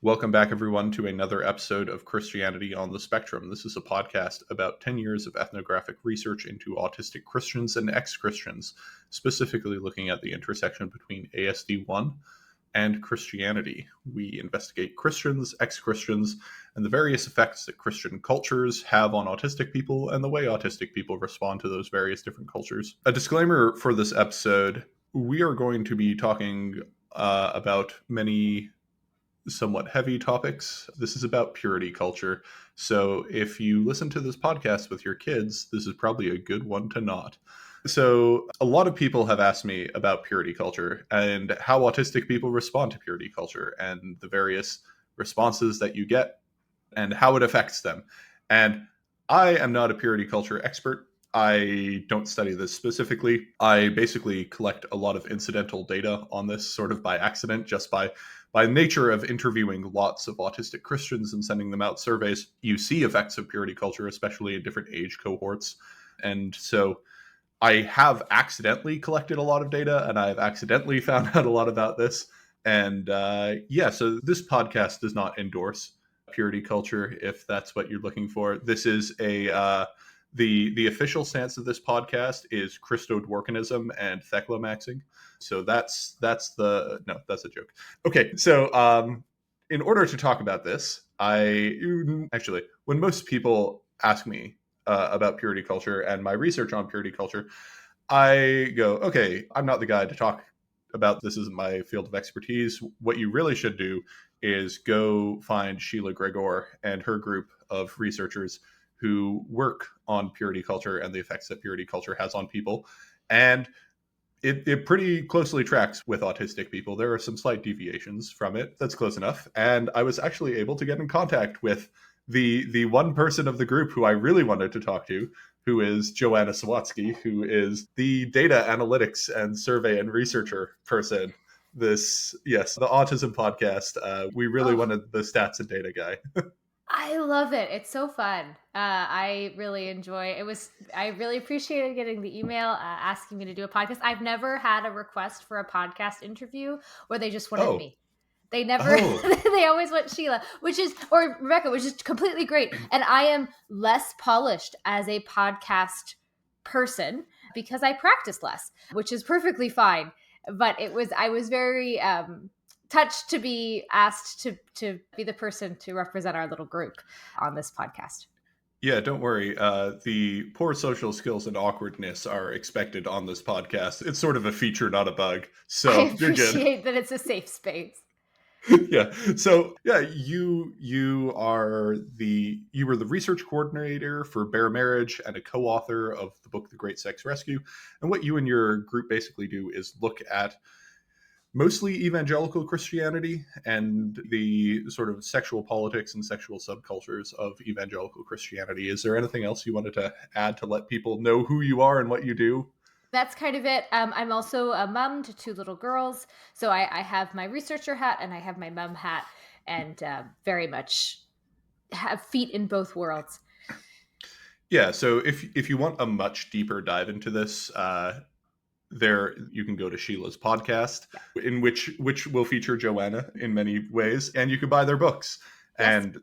Welcome back, everyone, to another episode of Christianity on the Spectrum. This is a podcast about 10 years of ethnographic research into autistic Christians and ex-Christians, specifically looking at the intersection between ASD1 and Christianity. We investigate Christians, ex-Christians, and the various effects that Christian cultures have on autistic people and the way autistic people respond to those various different cultures. A disclaimer for this episode, we are going to be talking about many somewhat heavy topics. This is about purity culture. So if you listen to this podcast with your kids, this is probably a good one to not. So a lot of people have asked me about purity culture and how autistic people respond to purity culture and the various responses that you get and how it affects them. And I am not a purity culture expert. I don't study this specifically. I basically collect a lot of incidental data on this sort of by accident, just by nature of interviewing lots of autistic Christians and sending them out surveys. You see effects of purity culture, especially in different age cohorts. And so I have accidentally collected a lot of data and I've accidentally found out a lot about this. And so this podcast does not endorse purity culture, if that's what you're looking for. This is the official stance of this podcast is Christo-Dworkinism and Theclomaxing. So that's a joke. Okay, so in order to talk about this, when most people ask me about purity culture and my research on purity culture, I go, okay, I'm not the guy to talk about this. Isn't my field of expertise. What you really should do is go find Sheila Gregor and her group of researchers who work on purity culture and the effects that purity culture has on people. And it pretty closely tracks with autistic people. There are some slight deviations from it. That's close enough. And I was actually able to get in contact with the one person of the group who I really wanted to talk to, who is Joanna Sawatsky, who is the data analytics and survey and researcher person. The Autism podcast. We really wanted the stats and data guy. I love it. It's so fun. I really enjoy it. I really appreciated getting the email asking me to do a podcast. I've never had a request for a podcast interview where they just wanted me. They never, they always want Sheila, or Rebecca, which is completely great. And I am less polished as a podcast person because I practice less, which is perfectly fine. But I was very, touched to be asked to be the person to represent our little group on this podcast. Yeah, don't worry. The poor social skills and awkwardness are expected on this podcast. It's sort of a feature, not a bug. So I appreciate that it's a safe space. Yeah. So yeah, you were the research coordinator for Bear Marriage and a co-author of the book The Great Sex Rescue. And what you and your group basically do is look at mostly evangelical Christianity and the sort of sexual politics and sexual subcultures of evangelical Christianity. Is there anything else you wanted to add to let people know who you are and what you do? That's kind of it. I'm also a mom to two little girls. So I have my researcher hat and I have my mom hat, and very much have feet in both worlds. Yeah. So if you want a much deeper dive into this, there you can go to Sheila's podcast, in which will feature Joanna in many ways, and you can buy their books. Yes. And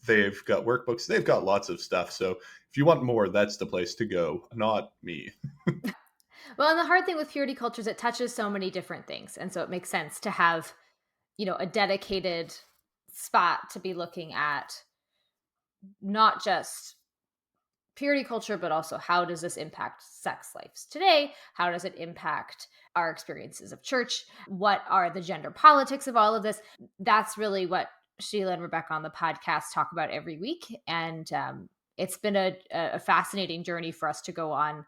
they've got workbooks, they've got lots of stuff. So if you want more, that's the place to go, not me. Well, and the hard thing with purity culture is it touches so many different things, and so it makes sense to have, a dedicated spot to be looking at not just purity culture, but also how does this impact sex lives today? How does it impact our experiences of church? What are the gender politics of all of this? That's really what Sheila and Rebecca on the podcast talk about every week. And it's been a fascinating journey for us to go on.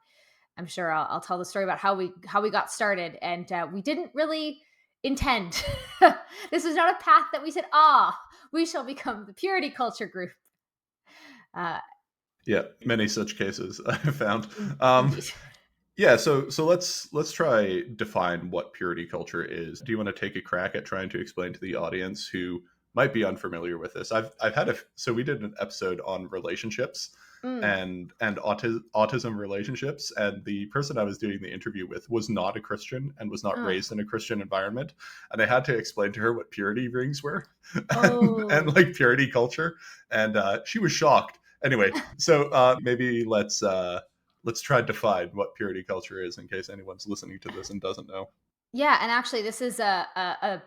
I'm sure I'll tell the story about how we got started. And we didn't really intend. This was not a path that we said, we shall become the purity culture group. Yeah, many such cases I have found. Yeah, so let's try define what purity culture is. Do you want to take a crack at trying to explain to the audience who might be unfamiliar with this? So we did an episode on relationships, Mm. and autism relationships. And the person I was doing the interview with was not a Christian and was not Uh. raised in a Christian environment. And I had to explain to her what purity rings were and Oh. like purity culture. And she was shocked. Anyway, so maybe let's try to define what purity culture is in case anyone's listening to this and doesn't know. Yeah, and actually this is a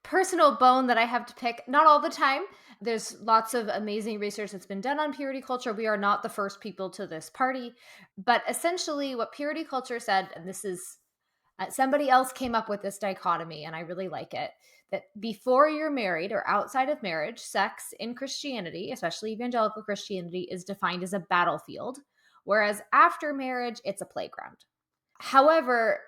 personal bone that I have to pick. Not all the time. There's lots of amazing research that's been done on purity culture. We are not the first people to this party. But essentially, what purity culture said, and this is somebody else came up with this dichotomy, and I really like it, that before you're married or outside of marriage, sex in Christianity, especially evangelical Christianity, is defined as a battlefield, whereas after marriage, it's a playground. However,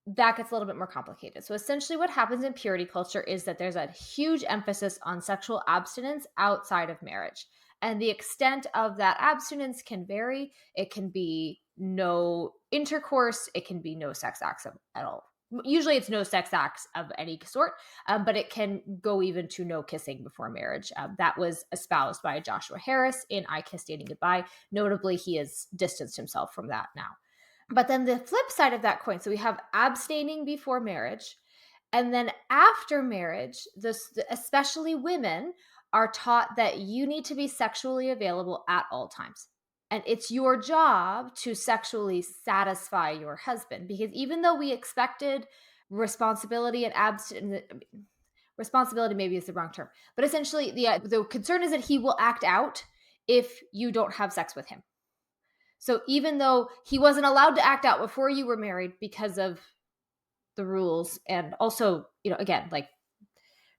that gets a little bit more complicated. So essentially what happens in purity culture is that there's a huge emphasis on sexual abstinence outside of marriage. And the extent of that abstinence can vary. It can be no intercourse, it can be no sex acts at all. Usually it's no sex acts of any sort, but it can go even to no kissing before marriage. That was espoused by Joshua Harris in I Kiss Dating Goodbye. Notably, he has distanced himself from that now. But then the flip side of that coin, so we have abstaining before marriage, and then after marriage, especially women are taught that you need to be sexually available at all times. And it's your job to sexually satisfy your husband, because even though we expected responsibility and abstinence, responsibility maybe is the wrong term, but essentially the concern is that he will act out if you don't have sex with him. So even though he wasn't allowed to act out before you were married because of the rules, and also, again, like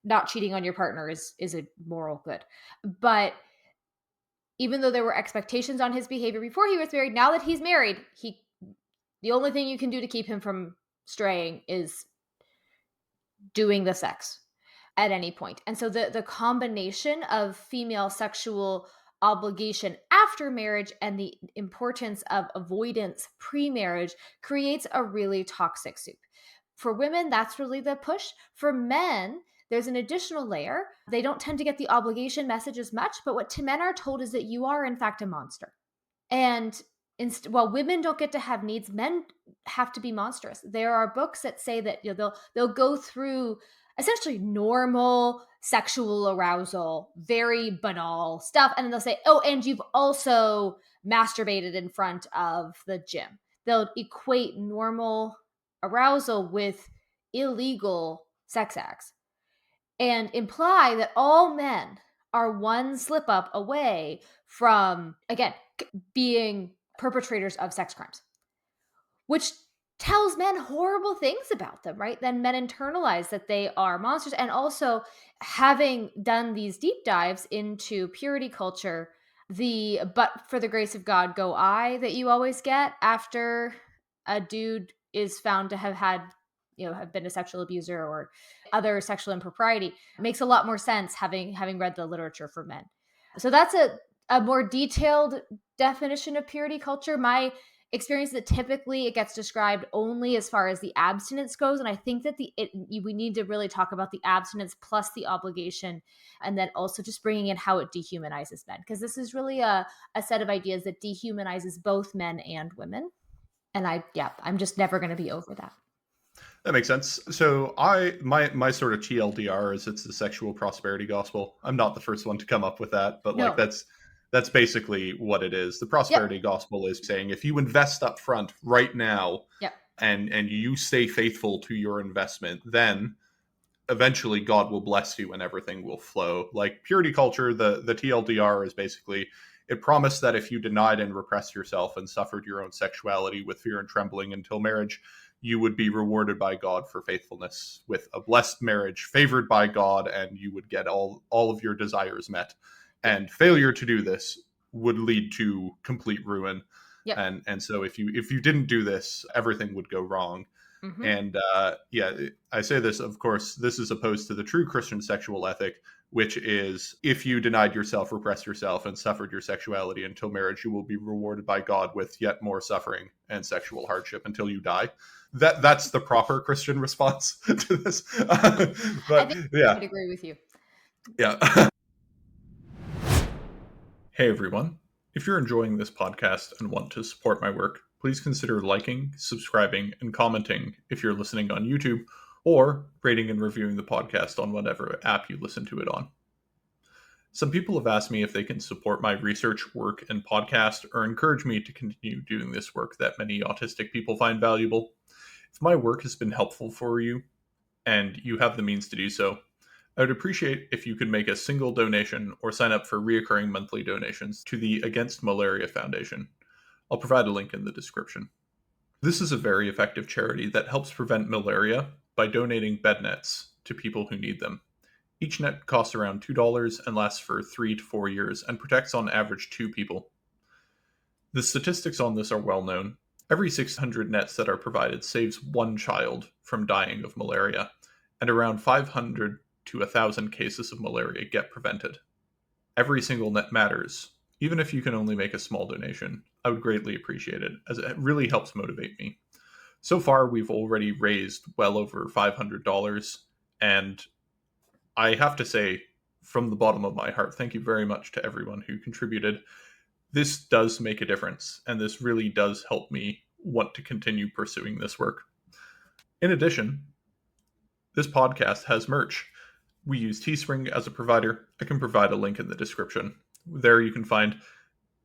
not cheating on your partner is a moral good. But even though there were expectations on his behavior before he was married, now that he's married, the only thing you can do to keep him from straying is doing the sex at any point. And so the combination of female sexual obligation after marriage and the importance of avoidance pre-marriage creates a really toxic soup. For women, that's really the push. For men, there's an additional layer. They don't tend to get the obligation message as much, but what men are told is that you are in fact a monster. And while women don't get to have needs, men have to be monstrous. There are books that say that they'll go through essentially normal sexual arousal, very banal stuff, and then they'll say, "Oh, and you've also masturbated in front of the gym." They'll equate normal arousal with illegal sex acts and imply that all men are one slip up away from, again, being perpetrators of sex crimes, which tells men horrible things about them, right? Then men internalize that they are monsters. And also, having done these deep dives into purity culture, the "but for the grace of God go I" that you always get after a dude is found to have had, have been a sexual abuser or other sexual impropriety makes a lot more sense having read the literature for men. So that's a more detailed definition of purity culture. My experience that typically it gets described only as far as the abstinence goes, and I think that we need to really talk about the abstinence plus the obligation, and then also just bringing in how it dehumanizes men, because this is really a set of ideas that dehumanizes both men and women. And I'm just never going to be over that. That makes sense. So my sort of TLDR is it's the sexual prosperity gospel. I'm not the first one to come up with that, but like No. that's basically what it is. The Yep. prosperity gospel is saying if you invest up front right now Yep. and you stay faithful to your investment, then eventually God will bless you and everything will flow. Like purity culture, the TLDR is basically it promised that if you denied and repressed yourself and suffered your own sexuality with fear and trembling until marriage, you would be rewarded by God for faithfulness with a blessed marriage, favored by God, and you would get all of your desires met. Yep. And failure to do this would lead to complete ruin. Yep. And so if you didn't do this, everything would go wrong. Mm-hmm. And I say this, of course, this is opposed to the true Christian sexual ethic, which is if you denied yourself, repressed yourself, and suffered your sexuality until marriage, you will be rewarded by God with yet more suffering and sexual hardship until you die. That's the proper Christian response to this. I But think I yeah, would agree with you. yeah. Hey everyone. If you're enjoying this podcast and want to support my work, please consider liking, subscribing, and commenting if you're listening on YouTube, or rating and reviewing the podcast on whatever app you listen to it on. Some people have asked me if they can support my research work and podcast or encourage me to continue doing this work that many autistic people find valuable. If my work has been helpful for you and you have the means to do so, I would appreciate if you could make a single donation or sign up for reoccurring monthly donations to the Against Malaria Foundation. I'll provide a link in the description. This is a very effective charity that helps prevent malaria by donating bed nets to people who need them. Each net costs around $2 and lasts for 3 to 4 years and protects on average 2 people. The statistics on this are well known. Every 600 nets that are provided saves 1 child from dying of malaria, and around 500 to 1,000 cases of malaria get prevented. Every single net matters. Even if you can only make a small donation, I would greatly appreciate it, as it really helps motivate me. So far, we've already raised well over $500, and I have to say, from the bottom of my heart, thank you very much to everyone who contributed. This does make a difference, and this really does help me want to continue pursuing this work. In addition, this podcast has merch. We use Teespring as a provider. I can provide a link in the description. There you can find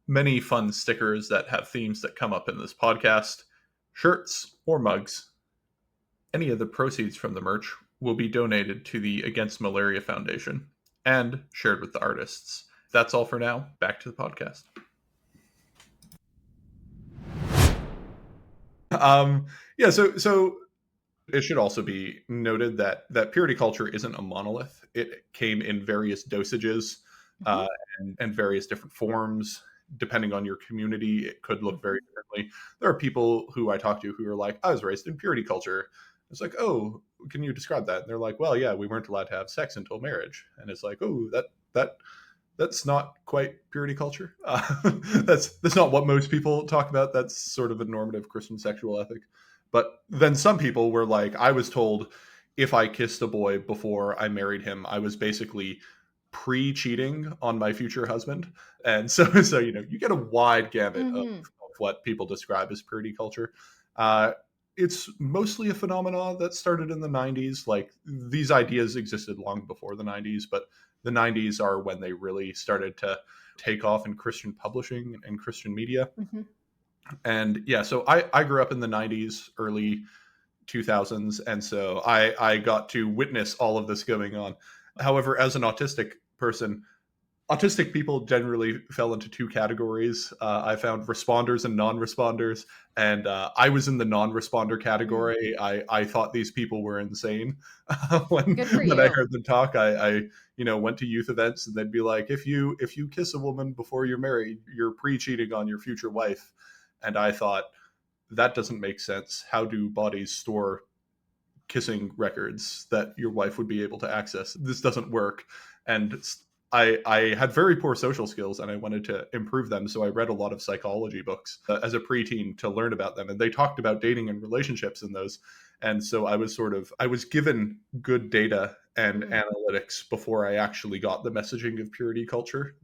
many fun stickers that have themes that come up in this podcast, shirts, or mugs. Any of the proceeds from the merch will be donated to the Against Malaria Foundation and shared with the artists. That's all for now. Back to the podcast. So it should also be noted that purity culture isn't a monolith. It came in various dosages Mhm. uh, and various different forms. Depending on your community, it could look very differently. There are people who I talk to who are like, I was raised in purity culture. It's like, oh, can you describe that? And they're like, well, yeah, we weren't allowed to have sex until marriage. And it's like, oh, that's not quite purity culture. That's not what most people talk about. That's sort of a normative Christian sexual ethic. But then some people were like, I was told if I kissed a boy before I married him, I was basically pre-cheating on my future husband. And so you get a wide gamut Mhm. of what people describe as purity culture. Uh, it's mostly a phenomenon that started in the 90s. Like these ideas existed long before the 90s, but the 90s are when they really started to take off in Christian publishing and Christian media. Mhm. And yeah, so I grew up in the 90s, early 2000s, and so I got to witness all of this going on. However, as an autistic person, autistic people generally fell into 2 categories. I found responders and non-responders, and I was in the non-responder Mm. category. I thought these people were insane when Good for I you. heard them talk. I went to youth events, and they'd be like, if you kiss a woman before you're married, you're pre-cheating on your future wife. And I thought that doesn't make sense. How do bodies store kissing records that your wife would be able to access? This doesn't work. And I had very poor social skills and I wanted to improve them. So I read a lot of psychology books as a preteen to learn about them. And they talked about dating and relationships in those. And so I was given good data and Mm. analytics before I actually got the messaging of purity culture.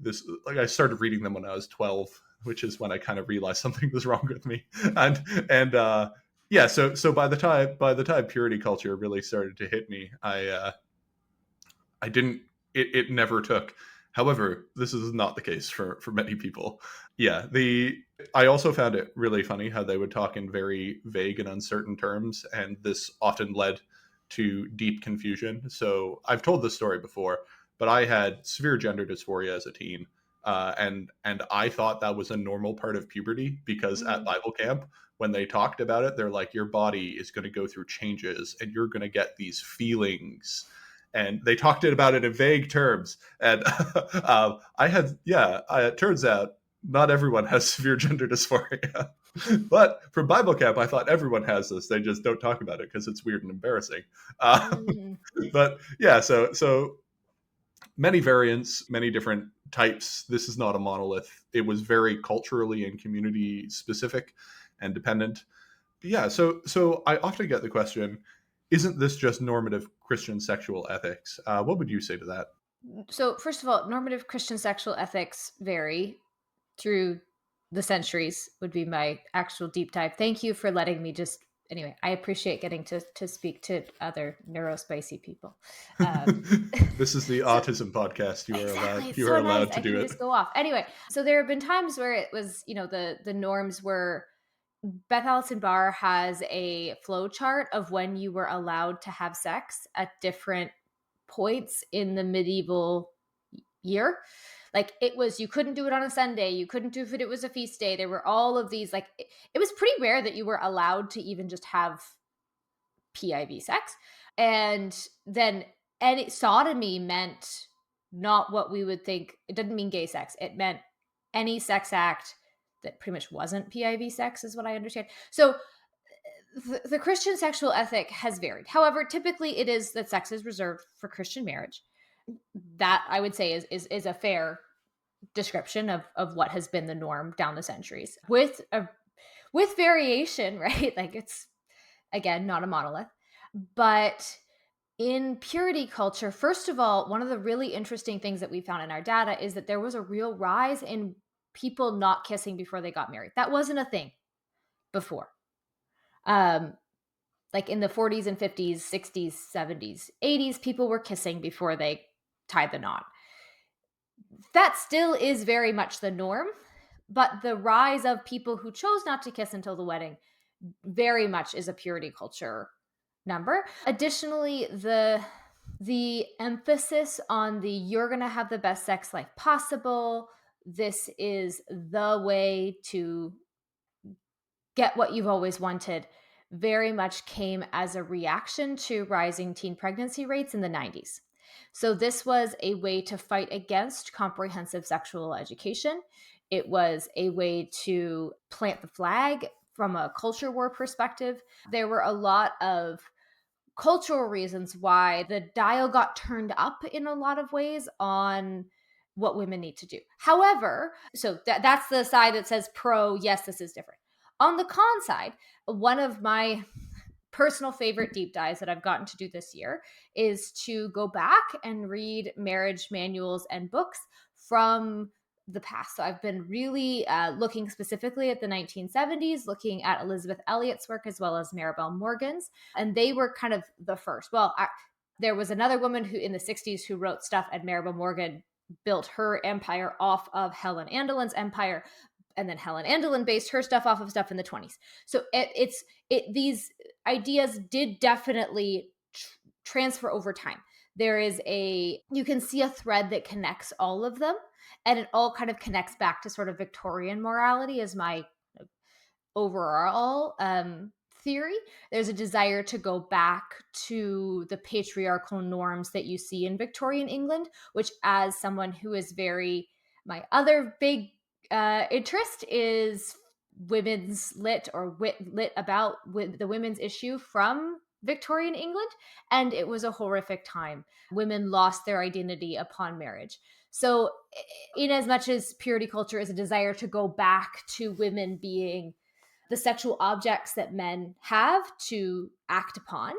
I started reading them when I was 12, which is when I kind of realized something was wrong with me. And yeah, so by the time purity culture really started to hit me, I didn't it never took. However, this is not the case for many people. Yeah, the I also found it really funny how they would talk in very vague and uncertain terms, and this often led to deep confusion. So I've told this story before, but I had severe gender dysphoria as a teen, and I thought that was a normal part of puberty because at Mm. Bible camp when they talked about it, they're like, your body is going to go through changes, and you're going to get these feelings, and they talked about it in vague terms. And it turns out not everyone has severe gender dysphoria. But from Bible camp, I thought everyone has this. They just don't talk about it because it's weird and embarrassing. Uh, Mm. but yeah, so many variants, many different types. This is not a monolith. It was very culturally and community specific and dependent. Yeah, so I often get the question, isn't this just normative Christian sexual ethics? What would you say to that? So, first of all, normative Christian sexual ethics vary. through the centuries would be my actual deep dive. Thank you for letting me just anyway, I appreciate getting to speak to other neurospicy people. This is the So autism podcast. You are exactly, allowed. it's You are so nice. allowed to I do can it. just go off. Anyway, so there have been times where it was, the norms were Beth Allison Barr has a flow chart of when you were allowed to have sex at different points in the medieval year. Like it was, you couldn't do it on a Sunday, you couldn't do it was a feast day. There were all of these, like it was pretty rare that you were allowed to even just have PIV sex. And then any sodomy meant not what we would think. It didn't mean gay sex. It meant any sex act that pretty much wasn't PIV sex, is what I understand. So the Christian sexual ethic has varied. However, typically it is that sex is reserved for Christian marriage. That I would say is a fair description of what has been the norm down the centuries, with variation, right? Like it's again not a monolith, but in purity culture, first of all, one of the really interesting things that we found in our data is that there was a real rise in people not kissing before they got married. That wasn't a thing before. Like in the 40s and 50s, 60s, 70s, 80s, people were kissing before they tied the knot. That still is very much the norm, but the rise of people who chose not to kiss until the wedding very much is a purity culture number. Additionally, the emphasis on the you're going to have the best sex life possible, this is the way to get what you've always wanted, very much came as a reaction to rising teen pregnancy rates in the 90s. So, this was a way to fight against comprehensive sexual education. It was a way to plant the flag from a culture war perspective. There were a lot of cultural reasons why the dial got turned up in a lot of ways on what women need to do. However, so that's the side that says pro, yes, this is different. On the con side, one of my personal favorite deep dives that I've gotten to do this year is to go back and read marriage manuals and books from the past. So I've been really looking specifically at the 1970s, looking at Elizabeth Elliot's work as well as Maribel Morgan's, and they were kind of the first. Well, there was another woman who in the 60s who wrote stuff, and Maribel Morgan built her empire off of Helen Andelin's empire, and then Helen Andelin based her stuff off of stuff in the 20s. So these ideas did definitely transfer over time. You can see a thread that connects all of them, and it all kind of connects back to sort of Victorian morality as my overall theory. There's a desire to go back to the patriarchal norms that you see in Victorian England, which, as someone who is my other big interest is women's lit or lit about the women's issue from Victorian England, and it was a horrific time. Women lost their identity upon marriage. So, in as much as purity culture is a desire to go back to women being the sexual objects that men have to act upon,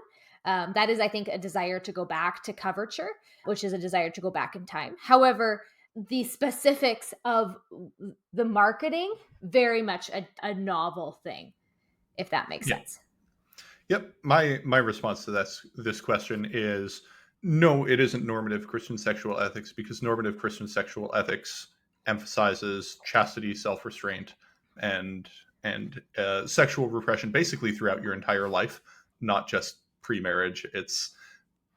that is, I think, a desire to go back to coverture, which is a desire to go back in time. However, the specifics of the marketing, very much a novel thing, if that makes Yeah. sense. Yep. My response to this question is no, it isn't normative Christian sexual ethics, because normative Christian sexual ethics emphasizes chastity, self-restraint, and sexual repression basically throughout your entire life, not just pre-marriage. It's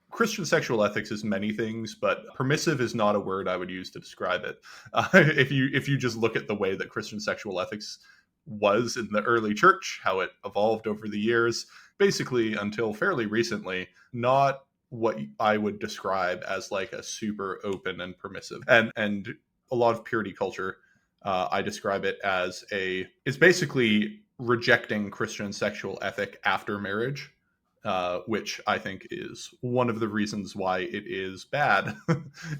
Christian sexual ethics is many things, but permissive is not a word I would use to describe it. If you just look at the way that Christian sexual ethics was in the early church, how it evolved over the years, basically until fairly recently, not what I would describe as like a super open and permissive. And a lot of purity culture, I describe it as it's basically rejecting Christian sexual ethic after marriage, which I think is one of the reasons why it is bad,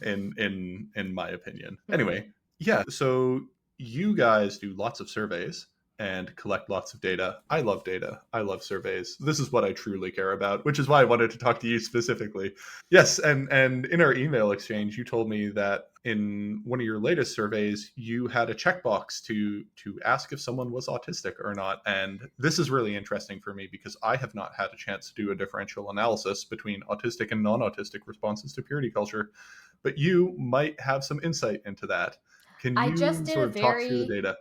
in my opinion. Mm-hmm. Anyway, yeah. So you guys do lots of surveys, and collect lots of data. I love data. I love surveys. This is what I truly care about, which is why I wanted to talk to you specifically. Yes, and in our email exchange, you told me that in one of your latest surveys, you had a checkbox to ask if someone was autistic or not. And this is really interesting for me because I have not had a chance to do a differential analysis between autistic and non-autistic responses to purity culture, but you might have some insight into that. Can I just you did a sort of talk through the very data?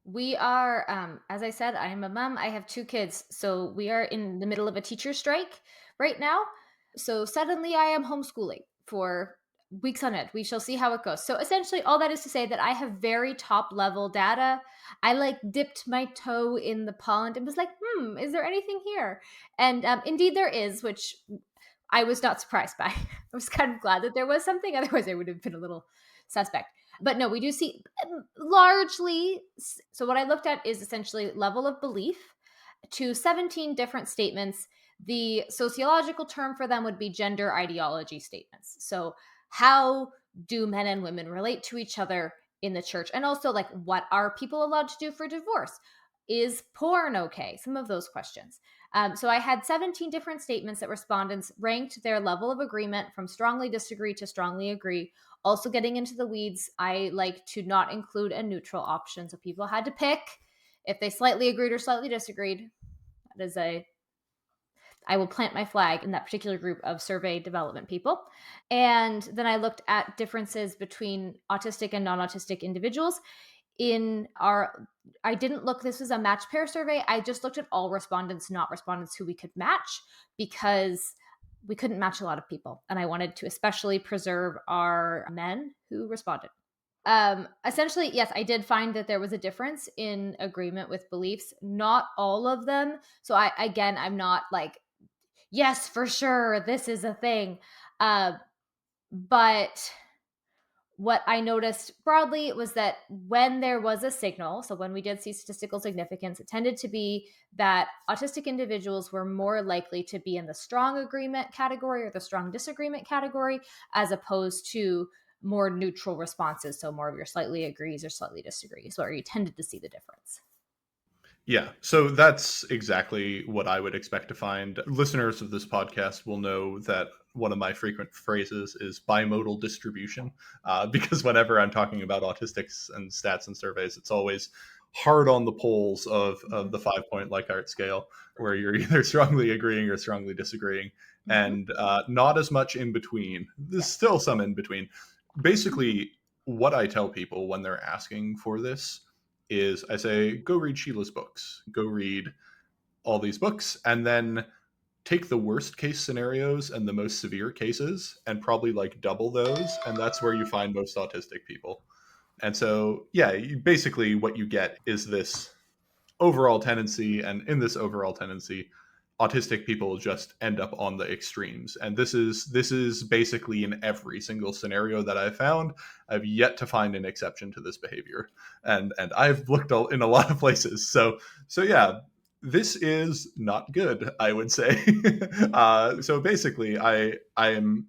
We are, as I said, I am a mom. I have 2 kids, so we are in the middle of a teacher strike right now. So suddenly I am homeschooling for weeks on end. We shall see how it goes. So essentially, all that is to say that I have very top level data. I like dipped my toe in the pond and was like, is there anything here? And indeed there is, which I was not surprised by. I was kind of glad that there was something. Otherwise, I would have been a little suspect. But no, we do see largely. So, what I looked at is essentially level of belief to 17 different statements. The sociological term for them would be gender ideology statements. So, how do men and women relate to each other in the church? And also, like, what are people allowed to do for divorce? Is porn okay? Some of those questions. So I had 17 different statements that respondents ranked their level of agreement from strongly disagree to strongly agree. Also, getting into the weeds, I like to not include a neutral option. So people had to pick if they slightly agreed or slightly disagreed. That is I will plant my flag in that particular group of survey development people. And then I looked at differences between autistic and non autistic individuals. I didn't look, this was a match pair survey. I just looked at all respondents, not respondents who we could match, because we couldn't match a lot of people. And I wanted to especially preserve our men who responded. Essentially, yes, I did find that there was a difference in agreement with beliefs. Not all of them. So I'm not like, yes, for sure, this is a thing. But what I noticed broadly was that when there was a signal, so when we did see statistical significance, it tended to be that autistic individuals were more likely to be in the strong agreement category or the strong disagreement category, as opposed to more neutral responses. So more of your slightly agrees or slightly disagrees, where you tended to see the difference. Yeah, so that's exactly what I would expect to find. Listeners of this podcast will know that one of my frequent phrases is bimodal distribution, because whenever I'm talking about autistics and stats and surveys, it's always hard on the poles of the 5 point Likert scale, where you're either strongly agreeing or strongly disagreeing, Mm-hmm. and not as much in between. There's Yeah. still some in between. Basically, what I tell people when they're asking for this is I say, go read Sheila's books, go read all these books, and then take the worst case scenarios and the most severe cases and probably like double those. And that's where you find most autistic people. And so, yeah, basically what you get is this overall tendency, and in this overall tendency, autistic people just end up on the extremes. And this is basically in every single scenario that I've found. I've yet to find an exception to this behavior, and I've looked in a lot of places. So yeah, this is not good, I would say. So basically, I'm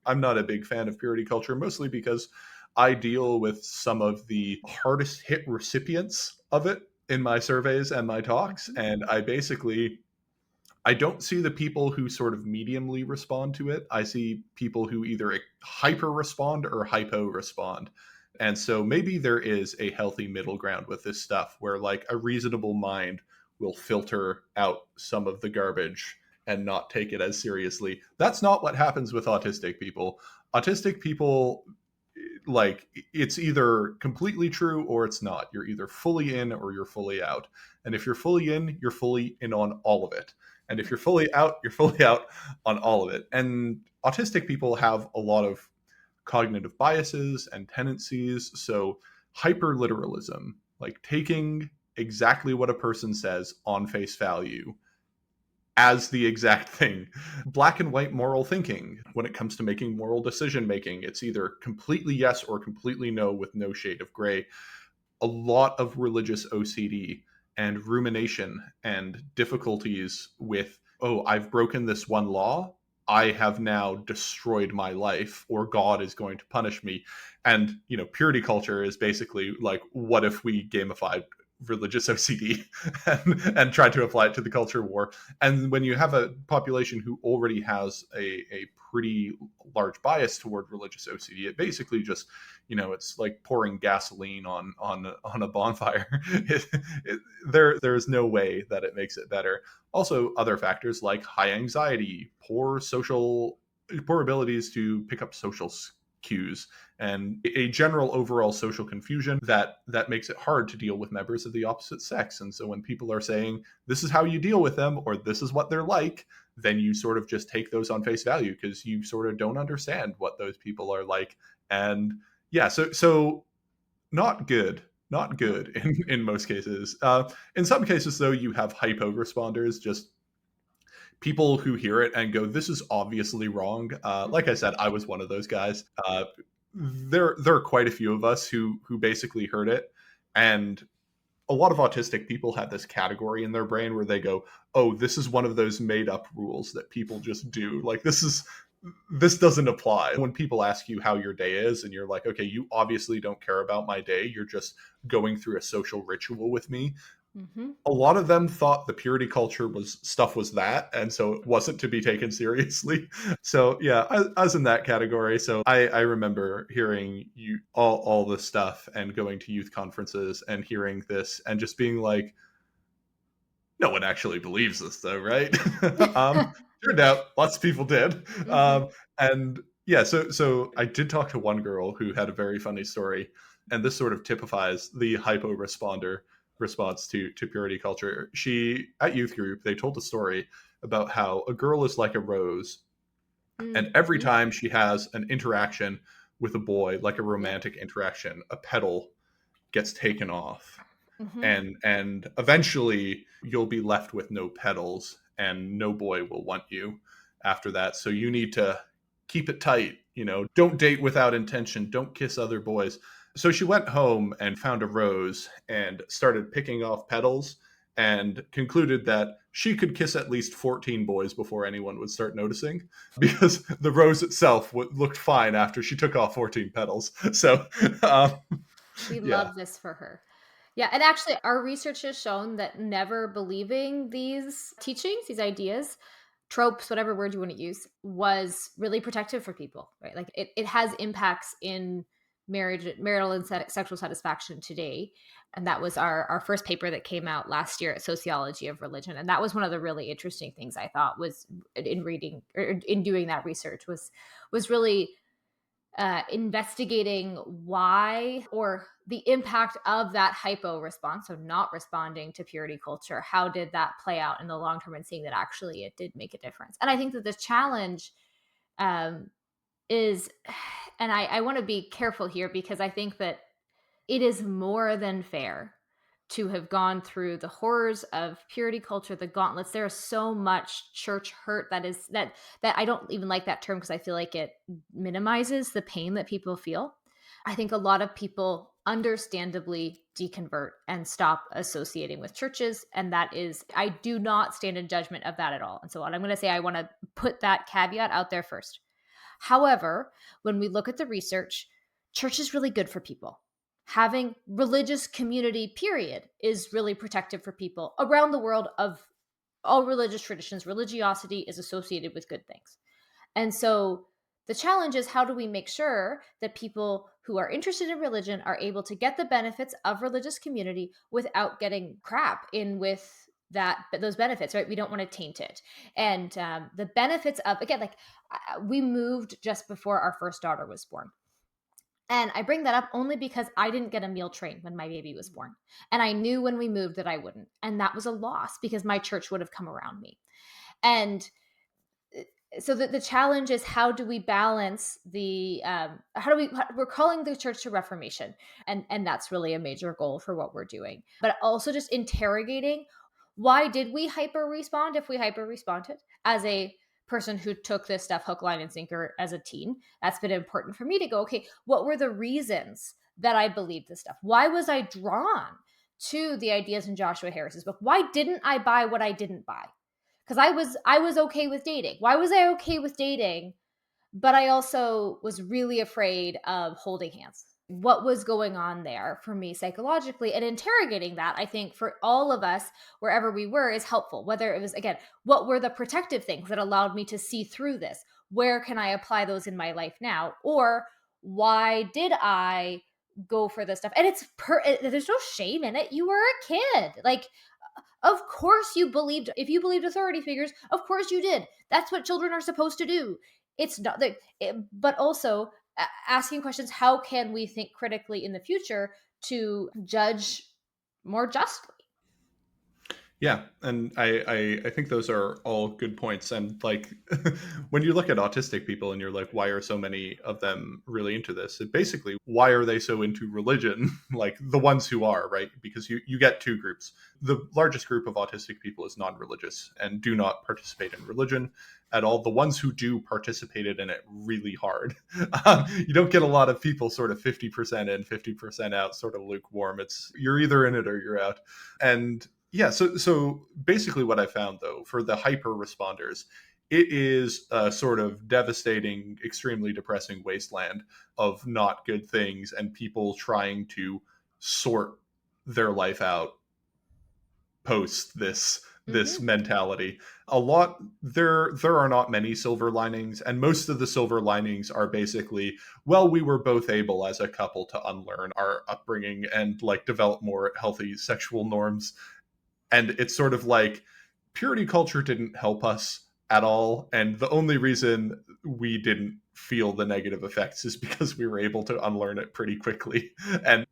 not a big fan of purity culture, mostly because I deal with some of the hardest hit recipients of it in my surveys and my talks. Mm-hmm. And I don't see the people who sort of mediumly respond to it. I see people who either hyper respond or hypo respond. And so maybe there is a healthy middle ground with this stuff where like a reasonable mind will filter out some of the garbage and not take it as seriously. That's not what happens with autistic people. Autistic people, like, it's either completely true or it's not. You're either fully in or you're fully out. And if you're fully in, you're fully in on all of it. And if Yeah. you're fully out, you're fully out on all of it. And autistic people have a lot of cognitive biases and tendencies. So hyperliteralism, like taking exactly what a person says on face value as the exact thing. Black and white moral thinking. When it comes to making moral decision making, it's either completely yes or completely no with no shade of gray. A lot of religious OCD and rumination and difficulties with, oh, I've broken this one law. I have now destroyed my life, or God is going to punish me. And, purity culture is basically like, what if we gamified religious OCD and tried to apply it to the culture war. And when you have a population who already has a pretty large bias toward religious OCD, it basically just, it's like pouring gasoline on a bonfire. There's no way that it makes it better. Also, other factors like high anxiety, poor abilities to pick up social cues, and a general overall social confusion that makes it hard to deal with members of the opposite sex. And so when people are saying this is how you deal with them, or this is what they're like, then you sort of just take those on face value because you sort of don't understand what those people are like. And yeah, so not good. Not No. good in most cases. In some cases, though, you have hypo responders, just people who hear it and go, "This is obviously wrong." Like I Mhm. said, I was one of those guys. There are quite a few of us who basically heard it, and a lot of autistic people have this category in their brain where they go, "Oh, this is one of those made up rules that people just do. Like this doesn't apply." When people ask you how your day is, and you're like, "Okay, you obviously don't care about my day. You're just going through a social ritual with me." Mhm. A lot of them thought the purity culture was that, and so it wasn't to be taken seriously. So yeah, I was in that category. So I remember hearing you all this stuff and going to youth conferences and hearing this and just being like, no one actually believes this though, right? Turned out lots of people did. Mhm. And yeah, so I did talk to one girl who had a very funny story, and this sort of typifies the hypo responder response to purity culture. She at youth group, they told a story about how a girl is like a rose, and every Mhm. time she has an interaction with a boy, like a Yep. romantic interaction, a petal gets taken off, Mhm. and eventually you'll be left with no petals and no boy will want you after that. So you need to keep it tight, don't date without intention, don't kiss other boys. So she went home and found a rose and started picking off petals and concluded that she could kiss at least 14 boys before anyone would start noticing, because the rose itself looked fine after she took off 14 petals. So um, We yeah. love this for her. Yeah, and actually, our research has shown that never believing these teachings, these ideas, tropes, whatever word you want to use, was really protective for people, right? Like it has impacts in marriage, marital and sexual satisfaction today. And that was our first paper that came out last year at Sociology of Religion. And that was one of the really interesting things I thought was in reading or in doing that research was really investigating why or the impact of that hypo response, so not responding to purity culture. How did that play out in the long term, and seeing that actually it did make a difference? And I think that the challenge um, is, and I want to be careful here because I think that it is more than fair to have gone through the horrors of purity culture, the gauntlets. There is so much church hurt that I don't even like that term because I feel like it minimizes the pain that people feel. I think a lot of people understandably deconvert and stop associating with churches. And that is, I do not stand in judgment of that at all. And so, what I'm going to say, I want to put that caveat out there first. However, when we look at the research, church is really good for people. Having religious community, period, is really protective for people around the world of all religious traditions. Religiosity is associated with good things. And so the challenge is, how do we make sure that people who are interested in religion are able to get the benefits of religious community without getting crap in with those benefits, right? We don't want to taint it. And the benefits of, again, like we moved just before our first daughter was born. And I bring that up only because I didn't get a meal train when my baby was born. And I knew when we moved that I wouldn't. And that was a loss because my church would have come around me. And so the challenge is, how do we balance the we're calling the church to reformation, and that's really a major goal for what we're doing, but also just interrogating, why did we hyper respond if we hyper responded? As a person who took this stuff hook line and sinker as a teen, that's been important for me to go, okay, what were the reasons that I believed this stuff? Why was I drawn to the ideas in Joshua Harris's book? Why didn't I buy what I didn't buy? Because I was okay with dating. Why was I okay with dating? But I also was really afraid of holding hands. what was going on there for me psychologically, and interrogating that, I think, for all of us wherever we were, is helpful. Whether it was, again, what were the protective things that allowed me to see through this, where can I apply those in my life now, or why did I go for this stuff? And there's no shame in it. You were a kid, like, of course you believed. If you believed authority figures, of course you did. That's what children are supposed to do. It's not that, but also asking questions: how can we think critically in the future to judge more justly? Yeah, and I think those are all good points. And like when you look at autistic people and you're like, why are so many of them really into this? It basically, why are they so into religion? Like the ones who are, right? Because you get two groups. The largest group of autistic people is non-religious and do not participate in religion at all. The ones who do participated in it really hard. You don't get a lot of people sort of 50% in, 50% out, sort of lukewarm. It's you're either in it or you're out. And yeah, so basically what I found though for the hyper responders, it is a sort of devastating, extremely depressing wasteland of not good things and people trying to sort their life out post this Mm-hmm. mentality. A lot there are not many silver linings, and most of the silver linings are basically, well, we were both able as a couple to unlearn our upbringing and like develop more healthy sexual norms. And it's sort of like purity culture didn't help us at all, and the only reason we didn't feel the negative effects is because we were able to unlearn it pretty quickly. And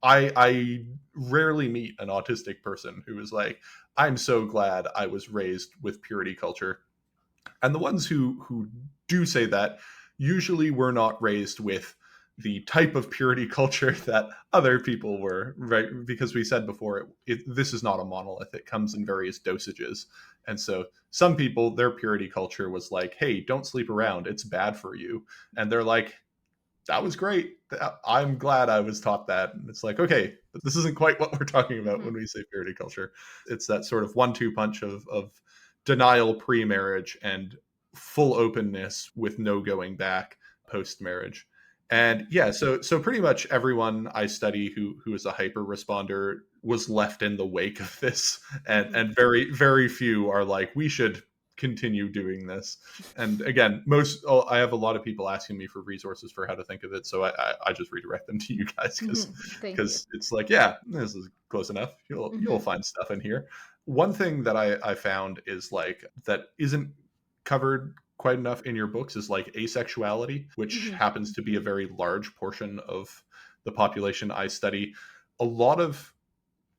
I rarely meet an autistic person who is like, I'm so glad I was raised with purity culture. And the ones who do say that usually were not raised with the type of purity culture that other people were, right? Because we said before, this is not a monolith. It comes in various dosages. And so some people, their purity culture was like, hey, don't sleep around. It's bad for you. And they're like, that was great. I'm glad I was taught that. And it's like, okay, but this isn't quite what we're talking about Mm-hmm. when we say purity culture. It's that sort of 1-2 punch of denial pre-marriage and full openness with no going back post-marriage. Mm-hmm. And yeah, so pretty much everyone I study who is a hyper responder was left in the wake of this, Mm-hmm. and very very few are like, we should continue doing this. And again, I have a lot of people asking me for resources for how to think of it, so I just redirect them to you guys Mm-hmm. Thank you. because it's like, yeah, this is close enough. You'll Mm-hmm. find stuff in here. One thing that I found is like that isn't covered quite enough in your books is like asexuality, which Mm-hmm. happens to be a very large portion of the population I study. A lot of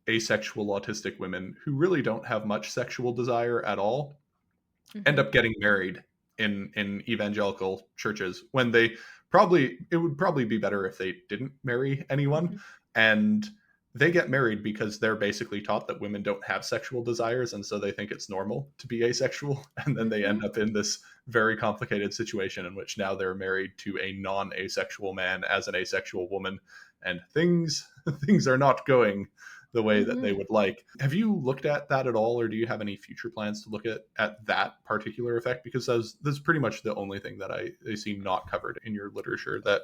asexual autistic women who really don't have much sexual desire at all end Mm-hmm. up getting married in evangelical churches when they probably it would probably be better if they didn't marry anyone. Mm-hmm. And they get married because they're basically taught that women don't have sexual desires, and so they think it's normal to be asexual. And then they Mm-hmm. end up in this very complicated situation in which now they're married to a non-asexual man as an asexual woman, and things things are not going the way that they Mm-hmm. would like. Have you looked at that at all, or do you have any future plans to look at that particular effect? Because that's pretty much the only thing that I see not covered in your literature that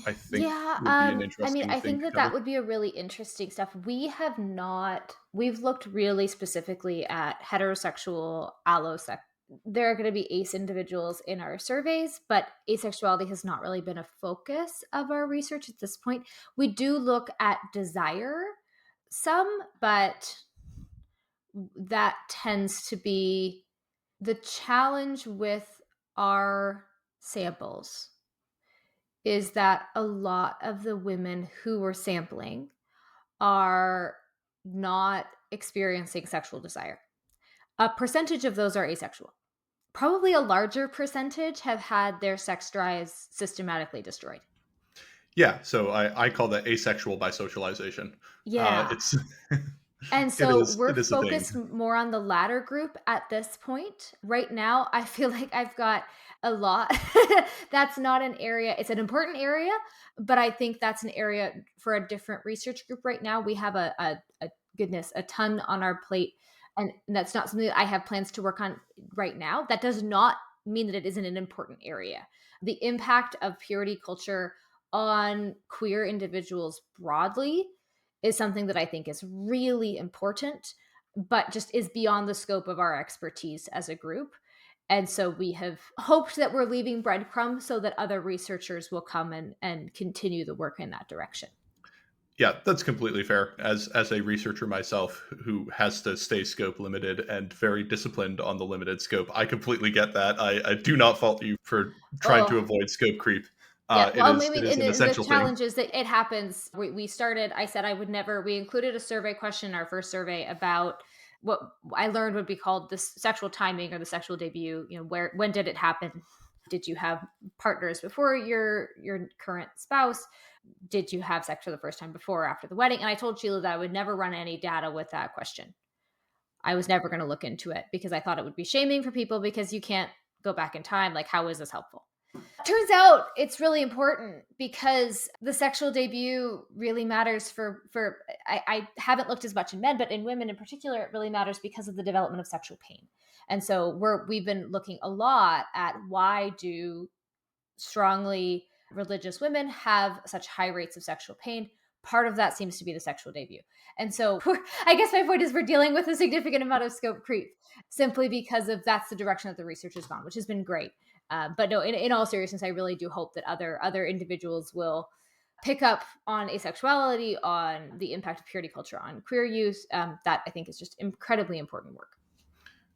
I think Yeah, would be an I mean, interesting I thing think to that that cover. would be a really interesting stuff. We've looked really specifically at heterosexual allosex. There are going to be ace individuals in our surveys, but asexuality has not really been a focus of our research at this point. We do look at desire some, but that tends to be the challenge with our samples, is that a lot of the women who we're sampling are not experiencing sexual desire. A percentage of those are asexual. Probably a larger percentage have had their sex drives systematically destroyed. Yeah, so I call that asexual bisocialization. Yeah. It's And so we're it is a thing. focused more on the latter group at this point. Right now, I feel like I've got a lot. That's not an area, it's an important area, but I think that's an area for a different research group right now. We have a goodness, a ton on our plate. And that's not something that I have plans to work on right now. That does not mean that it isn't an important area. The impact of purity culture on queer individuals broadly is something that I think is really important, but just is beyond the scope of our expertise as a group. And so we have hoped that we're leaving breadcrumbs so that other researchers will come and continue the work in that direction. Yeah, that's completely fair. As a researcher myself who has to stay scope limited and very disciplined on the limited scope, I completely get that. I do not fault you for trying to Oh, avoid scope creep. yeah. It Well, is maybe it is and an the essential thing. challenge is that it happens. We started, I said I would never, we included a survey question in our first survey about what I learned would be called the sexual timing or the sexual debut. When did it happen? Did you have partners before your current spouse? Did you have sex for the first time before or after the wedding? And I told Sheila that I would never run any data with that question. I was never going to look into it because I thought it would be shaming for people because you can't go back in time. Like, how is this helpful? Turns out it's really important because the sexual debut really matters for I haven't looked as much in men, but in women in particular, it really matters because of the development of sexual pain. And so we've been looking a lot at why do strongly religious women have such high rates of sexual pain. Part of that seems to be the sexual debut. And so I guess my point is we're dealing with a significant amount of scope creep simply because of that's the direction that the research has gone, which has been great. But no, in all seriousness, I really do hope that other individuals will pick up on asexuality, on the impact of purity culture on queer youth. That I think is just incredibly important work.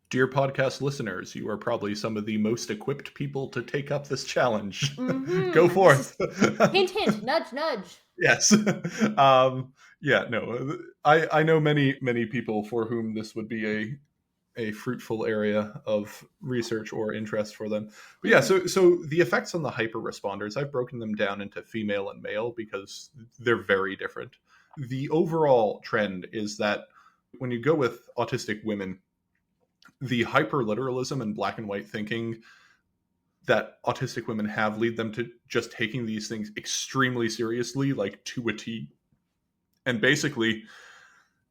Dear podcast listeners, you are probably some of the most equipped people to take up this challenge. Go This is forth. hint, hint, nudge, nudge. Yes. Yeah, no. I know many people for whom this would be a fruitful area of research or interest for them. But yeah, so the effects on the hyper responders, I've broken them down into female and male because they're very different. The overall trend is that when you go with autistic women, the hyper literalism and black and white thinking that autistic women have lead them to just taking these things extremely seriously, like to a T. And basically,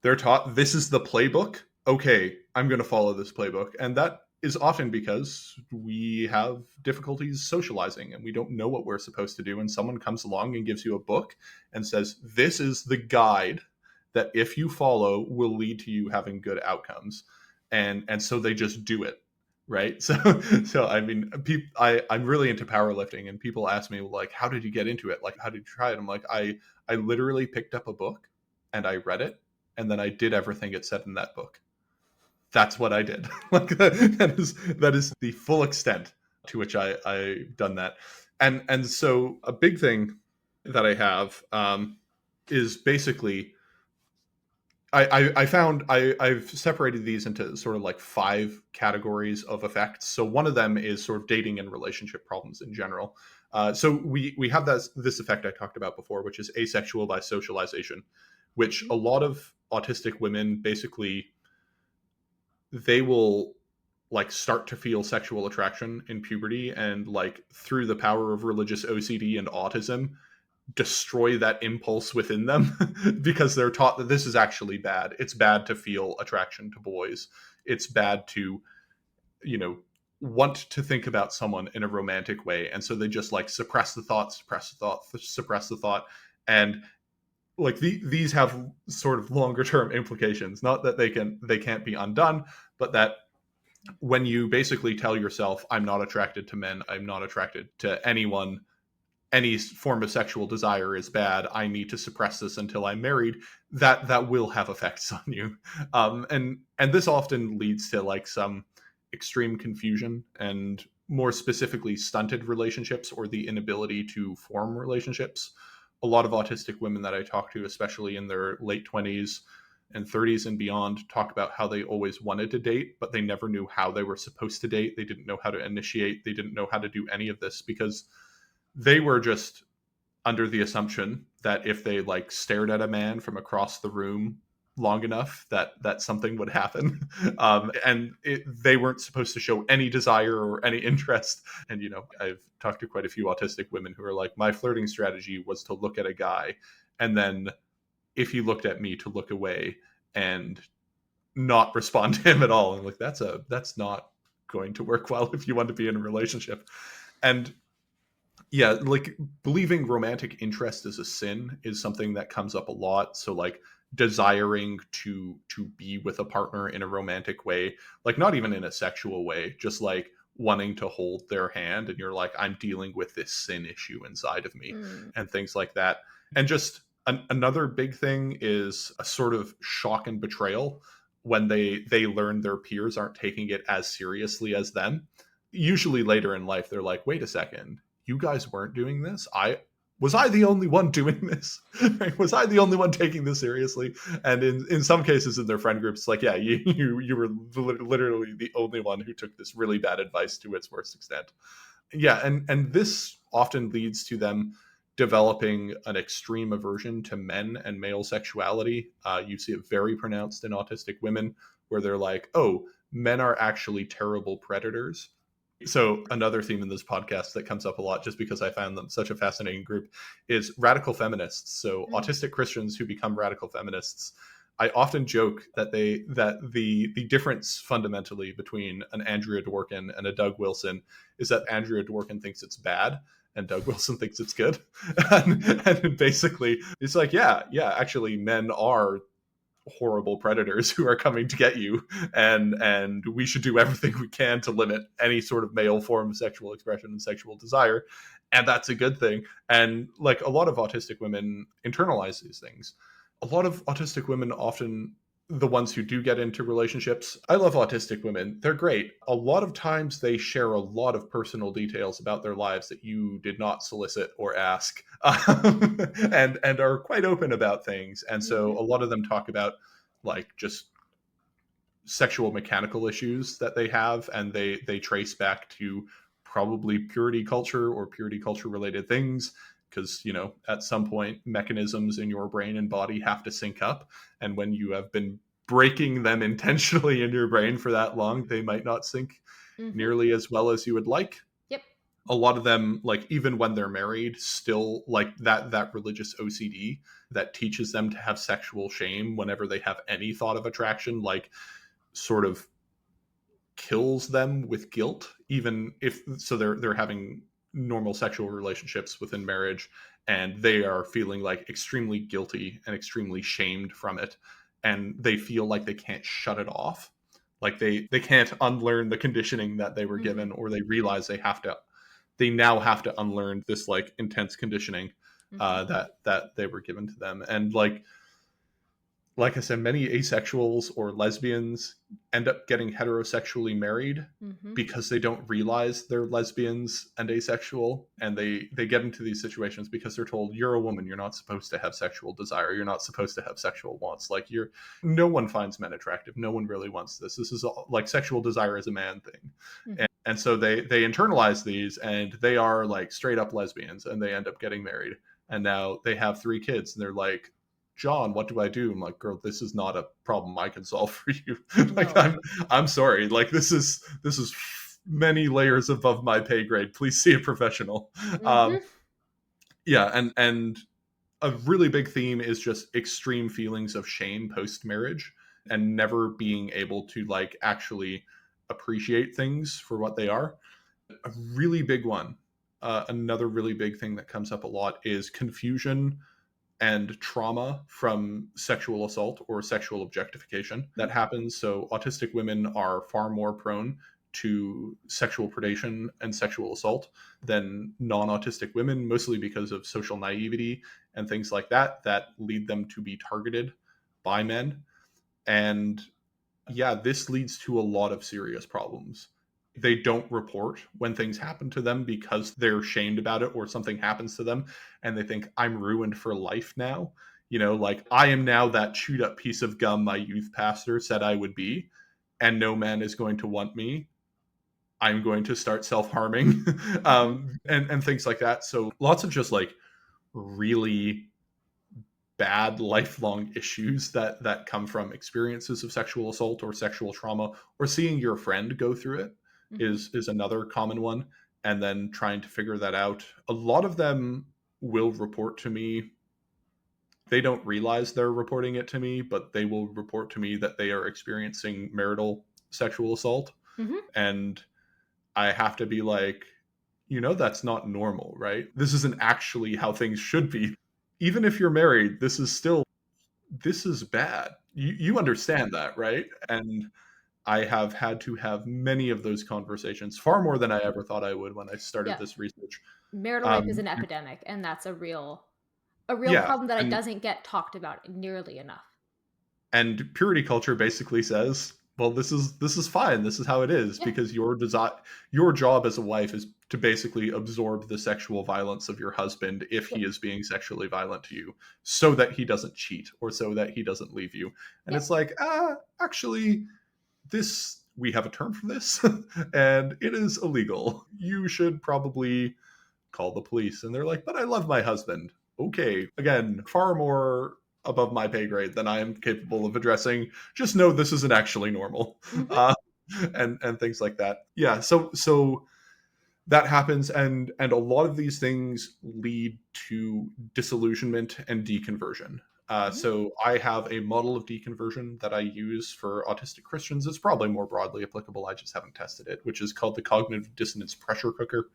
they're taught this is the playbook. Okay, I'm going to follow this playbook. And that is often because we have difficulties socializing and we don't know what we're supposed to do. And someone comes along and gives you a book and says, this is the guide that if you follow will lead to you having good outcomes. And so they just do it. Right. So I mean, I'm really into powerlifting and people ask me like, how did you get into it? Like, how did you try it? I'm like, I literally picked up a book and I read it and then I did everything it said in that book. That's what I did. Like that is the full extent to which I've done that. And so a big thing that I have is basically I found I've separated these into sort of like 5 categories of effects. So one of them is sort of dating and relationship problems in general. So we have this effect I talked about before, which is asexual by socialization, which a lot of autistic women basically they will like start to feel sexual attraction in puberty and like through the power of religious OCD and autism destroy that impulse within them because they're taught that this is actually bad. It's bad to feel attraction to boys. It's bad to, you know, want to think about someone in a romantic way. And so they just like suppress the thought, suppress the thought, suppress the thought. And like these have sort of longer term implications. Not that they can't be undone, but that when you basically tell yourself, I'm not attracted to men, I'm not attracted to anyone, any form of sexual desire is bad, I need to suppress this until I'm married, that will have effects on you. And this often leads to like some extreme confusion and more specifically stunted relationships or the inability to form relationships. A lot of autistic women that I talk to, especially in their late 20s and 30s and beyond, talk about how they always wanted to date, but they never knew how they were supposed to date. They didn't know how to initiate. They didn't know how to do any of this because they were just under the assumption that if they like stared at a man from across the room long enough that something would happen. They weren't supposed to show any desire or any interest. And I've talked to quite a few autistic women who are like, my flirting strategy was to look at a guy and then if he looked at me to look away and not respond to him at all. And like that's not going to work well if you want to be in a relationship. And Yeah, like believing romantic interest is a sin is something that comes up a lot. So like desiring to be with a partner in a romantic way, like not even in a sexual way, just like wanting to hold their hand, and you're like, I'm dealing with this sin issue inside of me Mm. and things like that. And just another big thing is a sort of shock and betrayal when they learn their peers aren't taking it as seriously as them. Usually later in life they're like, wait a second, you guys weren't doing this. I the only one doing this? Was I the only one taking this seriously? And in some cases in their friend groups, it's like, yeah, you were literally the only one who took this really bad advice to its worst extent. Yeah, and this often leads to them developing an extreme aversion to men and male sexuality. You see it very pronounced in autistic women, where they're like, oh, men are actually terrible predators. So another theme in this podcast that comes up a lot, just because I found them such a fascinating group, is radical feminists. So Mm. autistic Christians who become radical feminists. I often joke that the difference fundamentally between an Andrea Dworkin and a Doug Wilson is that Andrea Dworkin thinks it's bad and Doug Wilson thinks it's good. And basically it's like, yeah, actually men are horrible predators who are coming to get you, and we should do everything we can to limit any sort of male form of sexual expression and sexual desire, and that's a good thing. And like a lot of autistic women internalize these things. A lot of autistic women, often the ones who do get into relationships, I love autistic women, they're great. A lot of times they share a lot of personal details about their lives that you did not solicit or ask, and are quite open about things. And so Mhm. a lot of them talk about like just sexual mechanical issues that they have, and they trace back to probably purity culture or purity culture related things, because at some point mechanisms in your brain and body have to sync up, and when you have been breaking them intentionally in your brain for that long, they might not sync Mhm. nearly as well as you would like. Yep. A lot of them, like even when they're married, still like that religious OCD that teaches them to have sexual shame whenever they have any thought of attraction, like sort of kills them with guilt, even if so they're having normal sexual relationships within marriage, and they are feeling like extremely guilty and extremely shamed from it, and they feel like they can't shut it off, like they can't unlearn the conditioning that they were Mhm. given, or they realize they now have to unlearn this like intense conditioning Mhm. that they were given to them. And like I said, many asexuals or lesbians end up getting heterosexually married Mhm. because they don't realize they're lesbians and asexual, and they get into these situations because they're told, you're a woman, you're not supposed to have sexual desire, you're not supposed to have sexual wants, like you're no one finds men attractive, no one really wants this is all, like sexual desire is a man thing. Mhm. And so they internalize these, and they are like straight up lesbians, and they end up getting married, and now they have 3 kids, and they're like, John, what do I do? I'm like, girl, this is not a problem I can solve for you. Like, No. I'm sorry. Like, this is many layers above my pay grade. Please see a professional. Mhm. Yeah, and a really big theme is just extreme feelings of shame post marriage, and never being able to like actually appreciate things for what they are. A really big one. Another really big thing that comes up a lot is confusion and trauma from sexual assault or sexual objectification that Mhm. happens. So, autistic women are far more prone to sexual predation and sexual assault than non autistic women, mostly because of social naivety and things like that lead them to be targeted by men. And yeah, this leads to a lot of serious problems. They don't report when things happen to them because they're shamed about it, or something happens to them and they think, I'm ruined for life now. Like, I am now that chewed up piece of gum my youth pastor said I would be, and no man is going to want me. I'm going to start self harming, Mhm. and things like that. So, lots of just like really bad lifelong issues that come from experiences of sexual assault or sexual trauma, or seeing your friend go through it Mhm. is another common one, and then trying to figure that out. A lot of them will report to me, they don't realize they're reporting it to me, but they will report to me that they are experiencing marital sexual assault, Mhm. and I have to be like, you know that's not normal, right? This isn't actually how things should be. Even if you're married, this is bad. You understand that, right? And I have had to have many of those conversations, far more than I ever thought I would when I started Yeah. this research. Marital rape is Um, an epidemic, and that's a real yeah, problem that it and doesn't get talked about nearly enough. purity culture basically says, well, this is fine. This is how it is Yeah. because your job as a wife is to basically absorb the sexual violence of your husband if he Yep. is being sexually violent to you, so that he doesn't cheat or so that he doesn't leave you. And Yep. it's like, actually, this we have a term for this, and it is illegal. You should probably call the police. And they're like, but I love my husband. Okay, again, far more above my pay grade than I am capable of addressing. Just know this isn't actually normal. Mhm. uh, and things like that. Yeah, so that happens, and a lot of these things lead to disillusionment and deconversion. Mhm. So I have a model of deconversion that I use for autistic Christians. It's probably more broadly applicable. I just haven't tested it, which is called the cognitive dissonance pressure cooker,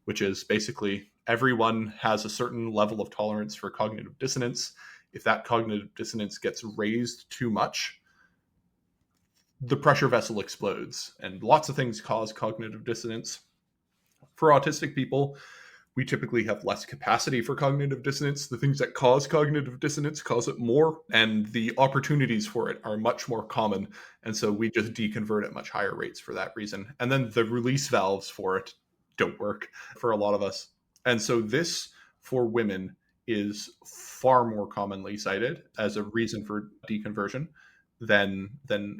which is basically everyone has a certain level of tolerance for cognitive dissonance. If that cognitive dissonance gets raised too much, the pressure vessel explodes, and lots of things cause cognitive dissonance. For autistic people, we typically have less capacity for cognitive dissonance. The things that cause cognitive dissonance cause it more, and the opportunities for it are much more common. And so we just deconvert at much higher rates for that reason. And then the release valves for it don't work for a lot of us. And so this, for women, is far more commonly cited as a reason for deconversion than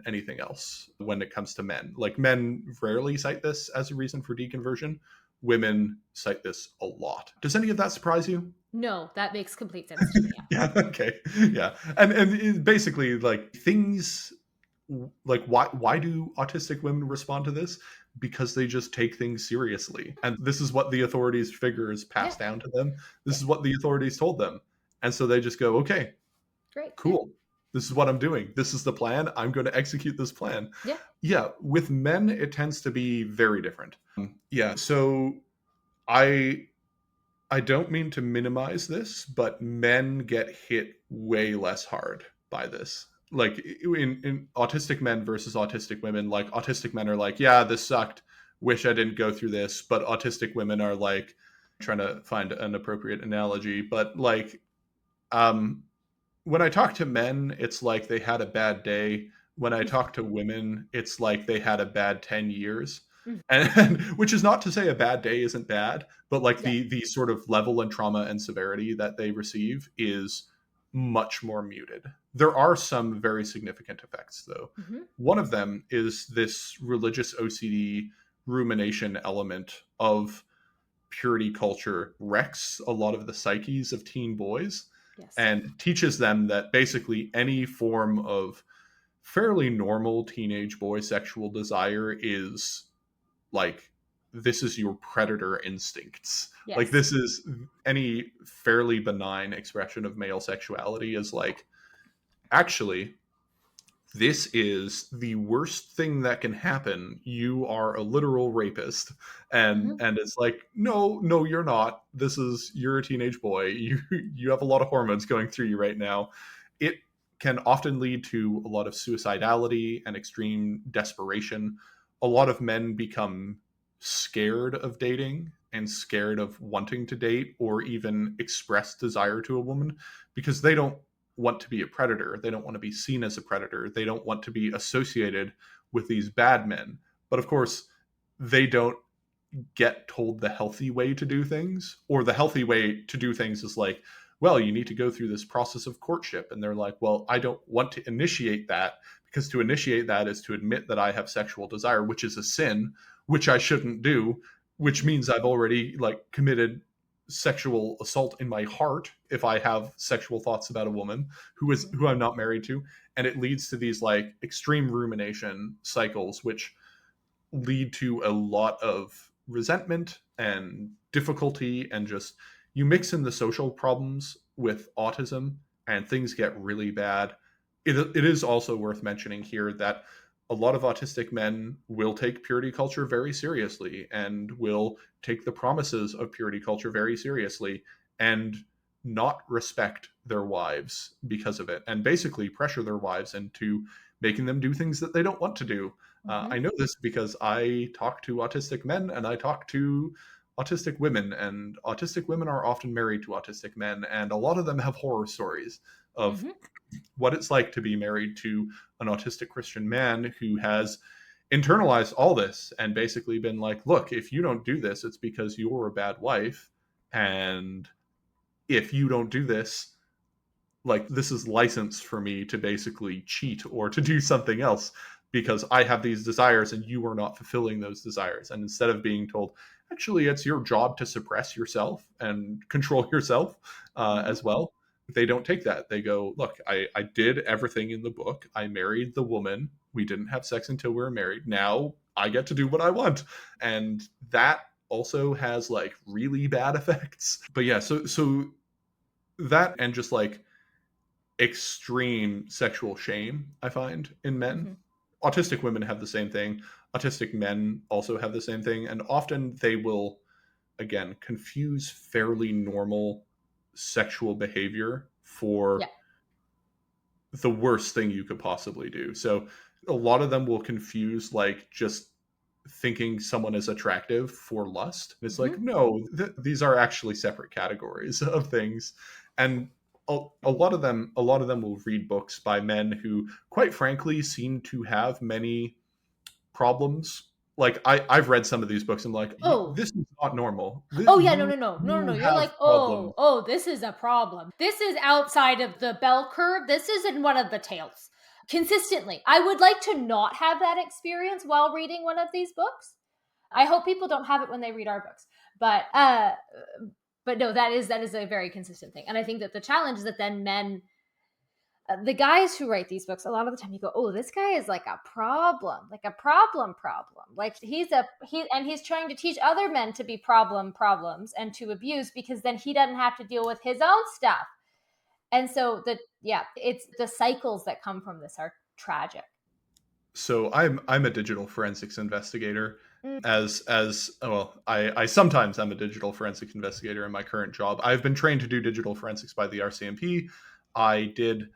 anything else when it comes to men. Like men rarely cite this as a reason for deconversion. Women cite this a lot. Does any of that surprise you? No, that makes complete sense to me. Yeah. Yeah. Okay. Yeah. And basically, like things like why do autistic women respond to this? Because they just take things seriously, and this is what the authorities figure is Yeah. passed down to them. This Yeah. is what the authorities told them, and so they just go, okay, Great. Yeah. cool. This is what I'm doing. This is the plan. I'm going to execute this plan. Yeah. Yeah. With men, it tends to be very different. Yeah. So I I don't mean to minimize this, but men get hit way less hard by this. Like in autistic men versus autistic women, like autistic men are like, yeah, this sucked. Wish I didn't go through this. But autistic women are like, trying to find an appropriate analogy, but like, um, when I talk to men, it's like they had a bad day. When I talk to women, it's like they had a bad 10 years. Mm. And which is not to say a bad day isn't bad, but like Yeah. the sort of level and trauma and severity that they receive is much more muted. There are some very significant effects though. Mhm. One of them is this religious OCD rumination element of purity culture wrecks a lot of the psyches of teen boys Yes. and teaches them that basically any form of fairly normal teenage boy sexual desire is like, this is your predator instincts. Like Yes. this is any fairly benign expression of male sexuality is like, actually, this is the worst thing that can happen. You are a literal rapist. Mhm. And it's like, no, you're not. You're a teenage boy. You have a lot of hormones going through you right now. It can often lead to a lot of suicidality and extreme desperation. A lot of men become scared of dating and scared of wanting to date or even express desire to a woman because they don't want to be a predator. They don't want to be seen as a predator. They don't want to be associated with these bad men. But of course, they don't get told the healthy way to do things, or the healthy way to do things is like, well, you need to go through this process of courtship. And they're like, well, I don't want to initiate that because to initiate that is to admit that I have sexual desire, which is a sin, which I shouldn't do, which Mhm. means I've already like committed sexual assault in my heart if I have sexual thoughts about a woman Mhm. who I'm not married to. And it leads to these like extreme rumination cycles, which lead to a lot of resentment and difficulty, and just you mix in the social problems with autism and things get really bad. It is also worth mentioning here that a lot of autistic men will take purity culture very seriously and will take the promises of purity culture very seriously and not respect their wives because of it, and basically pressure their wives into making them do things that they don't want to do. I Mhm. know this because I talk to autistic men and I talk to autistic women, and autistic women are often married to autistic men, and a lot of them have horror stories of Mhm. what it's like to be married to an autistic Christian man who has internalized all this and basically been like, look, if you don't do this, it's because you're a bad wife. And if you don't do this, like, this is license for me to basically cheat or to do something else because I have these desires and you are not fulfilling those desires. And instead of being told, actually, it's your job to suppress yourself and control yourself Mhm. as well, they don't take that. They go, look, I did everything in the book. I married the woman. We didn't have sex until we were married. Now I get to do what I want. And that also has like really bad effects. But yeah, so that and just like extreme sexual shame, I find, in men. Mhm. Autistic women have the same thing. Autistic men also have the same thing. And often they will, again, confuse fairly normal sexual behavior Yeah. for the worst thing you could possibly do. So a lot of them will confuse like just thinking someone is attractive for lust. It's like, Mhm. no, these are actually separate categories of things. And a lot of them will read books by men who, quite frankly, seem to have many problems. Like I've read some of these books and like, Oh. this is not normal. Oh, yeah, no, You no, no. No, no, no. you You're have like, problems. "Oh, oh, this is a problem. This is outside of the bell curve. This isn't one of the tails." Consistently. I would like to not have that experience while reading one of these books. I hope people don't have it when they read our books. But no, that is a very consistent thing. And I think that the challenge is that then men, the guys who write these books, a lot of the time you go, oh, this guy is like a problem, like a problem, like he's trying to teach other men to be problems and to abuse, because then he doesn't have to deal with his own stuff. And so it's the cycles that come from this are tragic. So I'm a digital forensics investigator. Mm. As well, I sometimes am a digital forensic investigator in my current job. I've been trained to do digital forensics by the RCMP. I did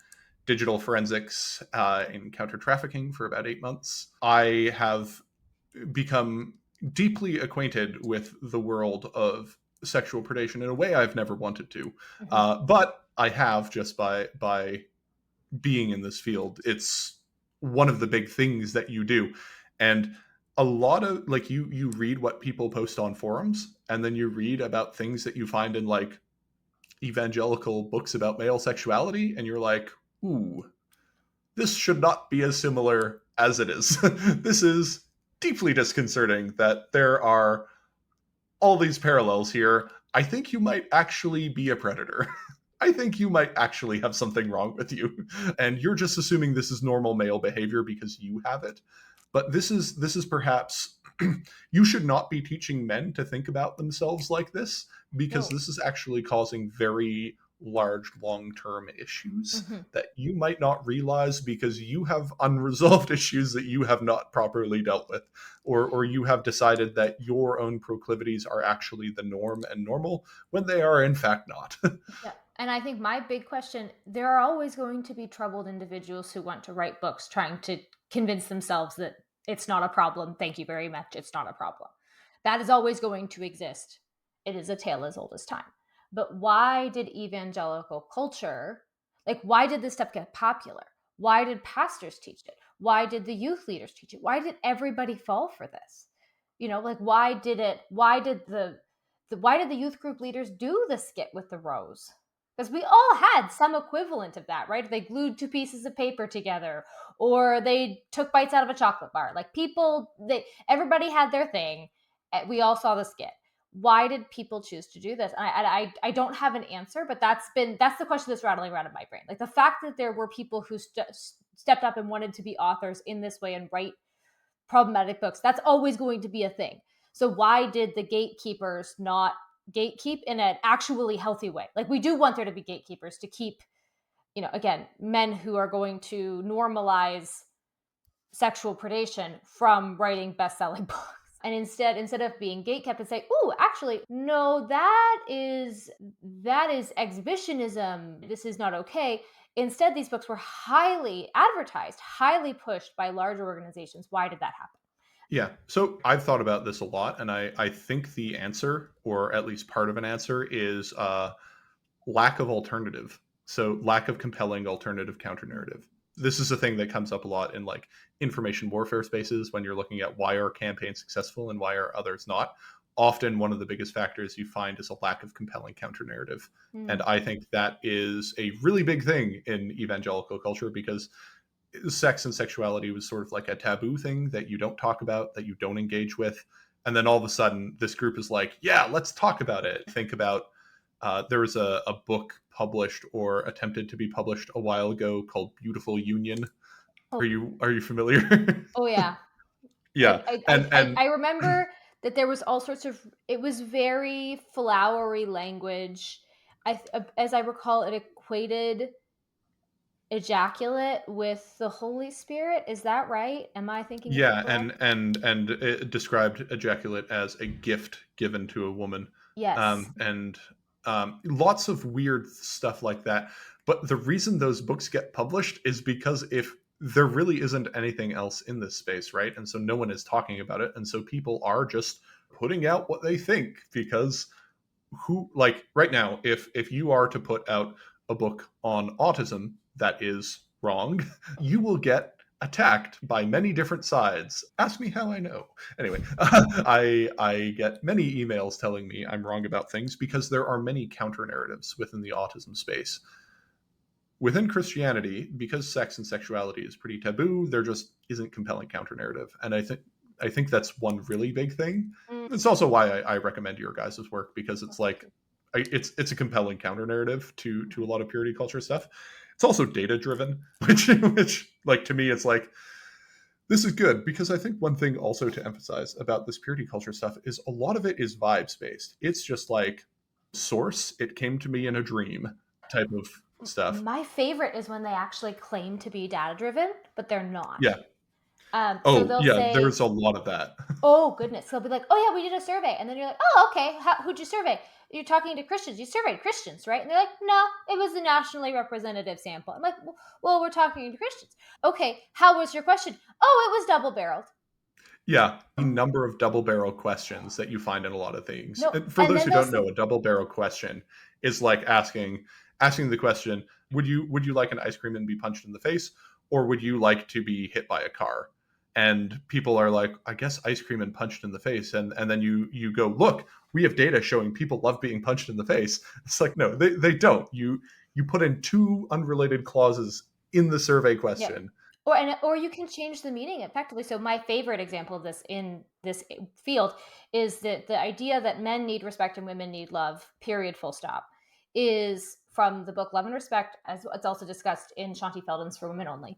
digital forensics in counter trafficking for about 8 months. I have become deeply acquainted with the world of sexual predation in a way I've never wanted to, Mhm. but I have just by being in this field. It's one of the big things that you do. And a lot of like you read what people post on forums, and then you read about things that you find in like evangelical books about male sexuality, and you're like, ooh, this should not be as similar as it is. This is deeply disconcerting that there are all these parallels here. I think you might actually be a predator. I think you might actually have something wrong with you. And you're just assuming this is normal male behavior because you have it. But this is perhaps you should not be teaching men to think about themselves like this, because No. this is actually causing very large long-term issues Mhm. that you might not realize because you have unresolved issues that you have not properly dealt with, or you have decided that your own proclivities are actually the norm and normal when they are in fact not. Yeah. And I think my big question, there are always going to be troubled individuals who want to write books trying to convince themselves that it's not a problem. Thank you very much. It's not a problem. That is always going to exist. It is a tale as old as time. But why did evangelical culture, like, why did this stuff get popular? Why did pastors teach it? Why did the youth leaders teach it? Why did everybody fall for this? Like, why did the youth group leaders do the skit with the rose? Because we all had some equivalent of that, right? They glued two pieces of paper together, or they took bites out of a chocolate bar. Like, everybody had their thing. We all saw the skit. Why did people choose to do this? I don't have an answer, but that's the question that's rattling around in my brain. Like, the fact that there were people who stepped up and wanted to be authors in this way and write problematic books, that's always going to be a thing. So why did the gatekeepers not gatekeep in an actually healthy way? Like, we do want there to be gatekeepers to keep, again, men who are going to normalize sexual predation from writing best-selling books. And instead of being gatekept and say, "Ooh, actually, no, that is exhibitionism. This is not okay." Instead, these books were highly advertised, highly pushed by larger organizations. Why did that happen? Yeah. So I've thought about this a lot, and I think the answer, or at least part of an answer, is lack of alternative. So lack of compelling alternative counter narrative. This is a thing that comes up a lot in like information warfare spaces when you're looking at why are campaigns successful and why are others not. Often one of the biggest factors you find is a lack of compelling counter narrative. And Mm. I think that is a really big thing in evangelical culture because sex and sexuality was sort of like a taboo thing that you don't talk about, that you don't engage with. And then all of a sudden, this group is like, yeah, let's talk about it. Think about there was a book published or attempted to be published a while ago called Beautiful Union. Oh, Are you familiar? oh yeah. I, Yeah. I, I, And I and I remember that there was all sorts of, it was very flowery language. As I recall, it equated ejaculate with the Holy Spirit. Is that right? Am I thinking of it yeah, correct? and it described ejaculate as a gift given to a woman, Yes. and lots of weird stuff like that. But the reason those books get published is because if there really isn't anything else in this space, right? And so no one is talking about it, and so people are just putting out what they think because who like right now if you are to put out a book on autism that is wrong you will get attacked by many different sides. Ask me how I know. Anyway, I get many emails telling me I'm wrong about things because there are many counter narratives within the autism space. Within Christianity, because sex and sexuality is pretty taboo, there just isn't compelling counter narrative, and I think that's one really big thing. Mm, It's also why I recommend your guys' work because it's thank like you. it's a compelling counter narrative to a lot of purity culture stuff. It's also data driven, which like to me it's like this is good because I think one thing also to emphasize about this purity culture stuff is a lot of it is vibes based. It's just like source, it came to me in a dream type of stuff. My favorite is when they actually claim to be data driven, but they're not. Yeah. So Oh, they'll yeah, say, there's a lot of that. "Oh goodness," they'll be like, "Oh yeah, we did a survey," and then you're like, "Oh okay, who'd you survey? You're talking to Christians. You surveyed Christians, right?" And they're like, "No, it was a nationally representative sample." I'm like, "Well, we're talking to Christians. Okay, how was your question?" "Oh, it was double barreled." Yeah, the number of double barrel questions that you find in a lot of things. No, And for and those then who they'll don't say, know, a double barrel question is like asking the question, would you like an ice cream and be punched in the face, or would you like to be hit by a car? And people are like, I guess ice cream and punched in the face. And then you go, look, we have data showing people love being punched in the face. It's like, no, they don't. You put in two unrelated clauses in the survey "Yep." question. Or you can change the meaning effectively. So my favorite example of this in this field is that the idea that men need respect and women need love, period, full stop, is from the book Love and Respect, as it's also discussed in Shanti Feldon's For Women Only.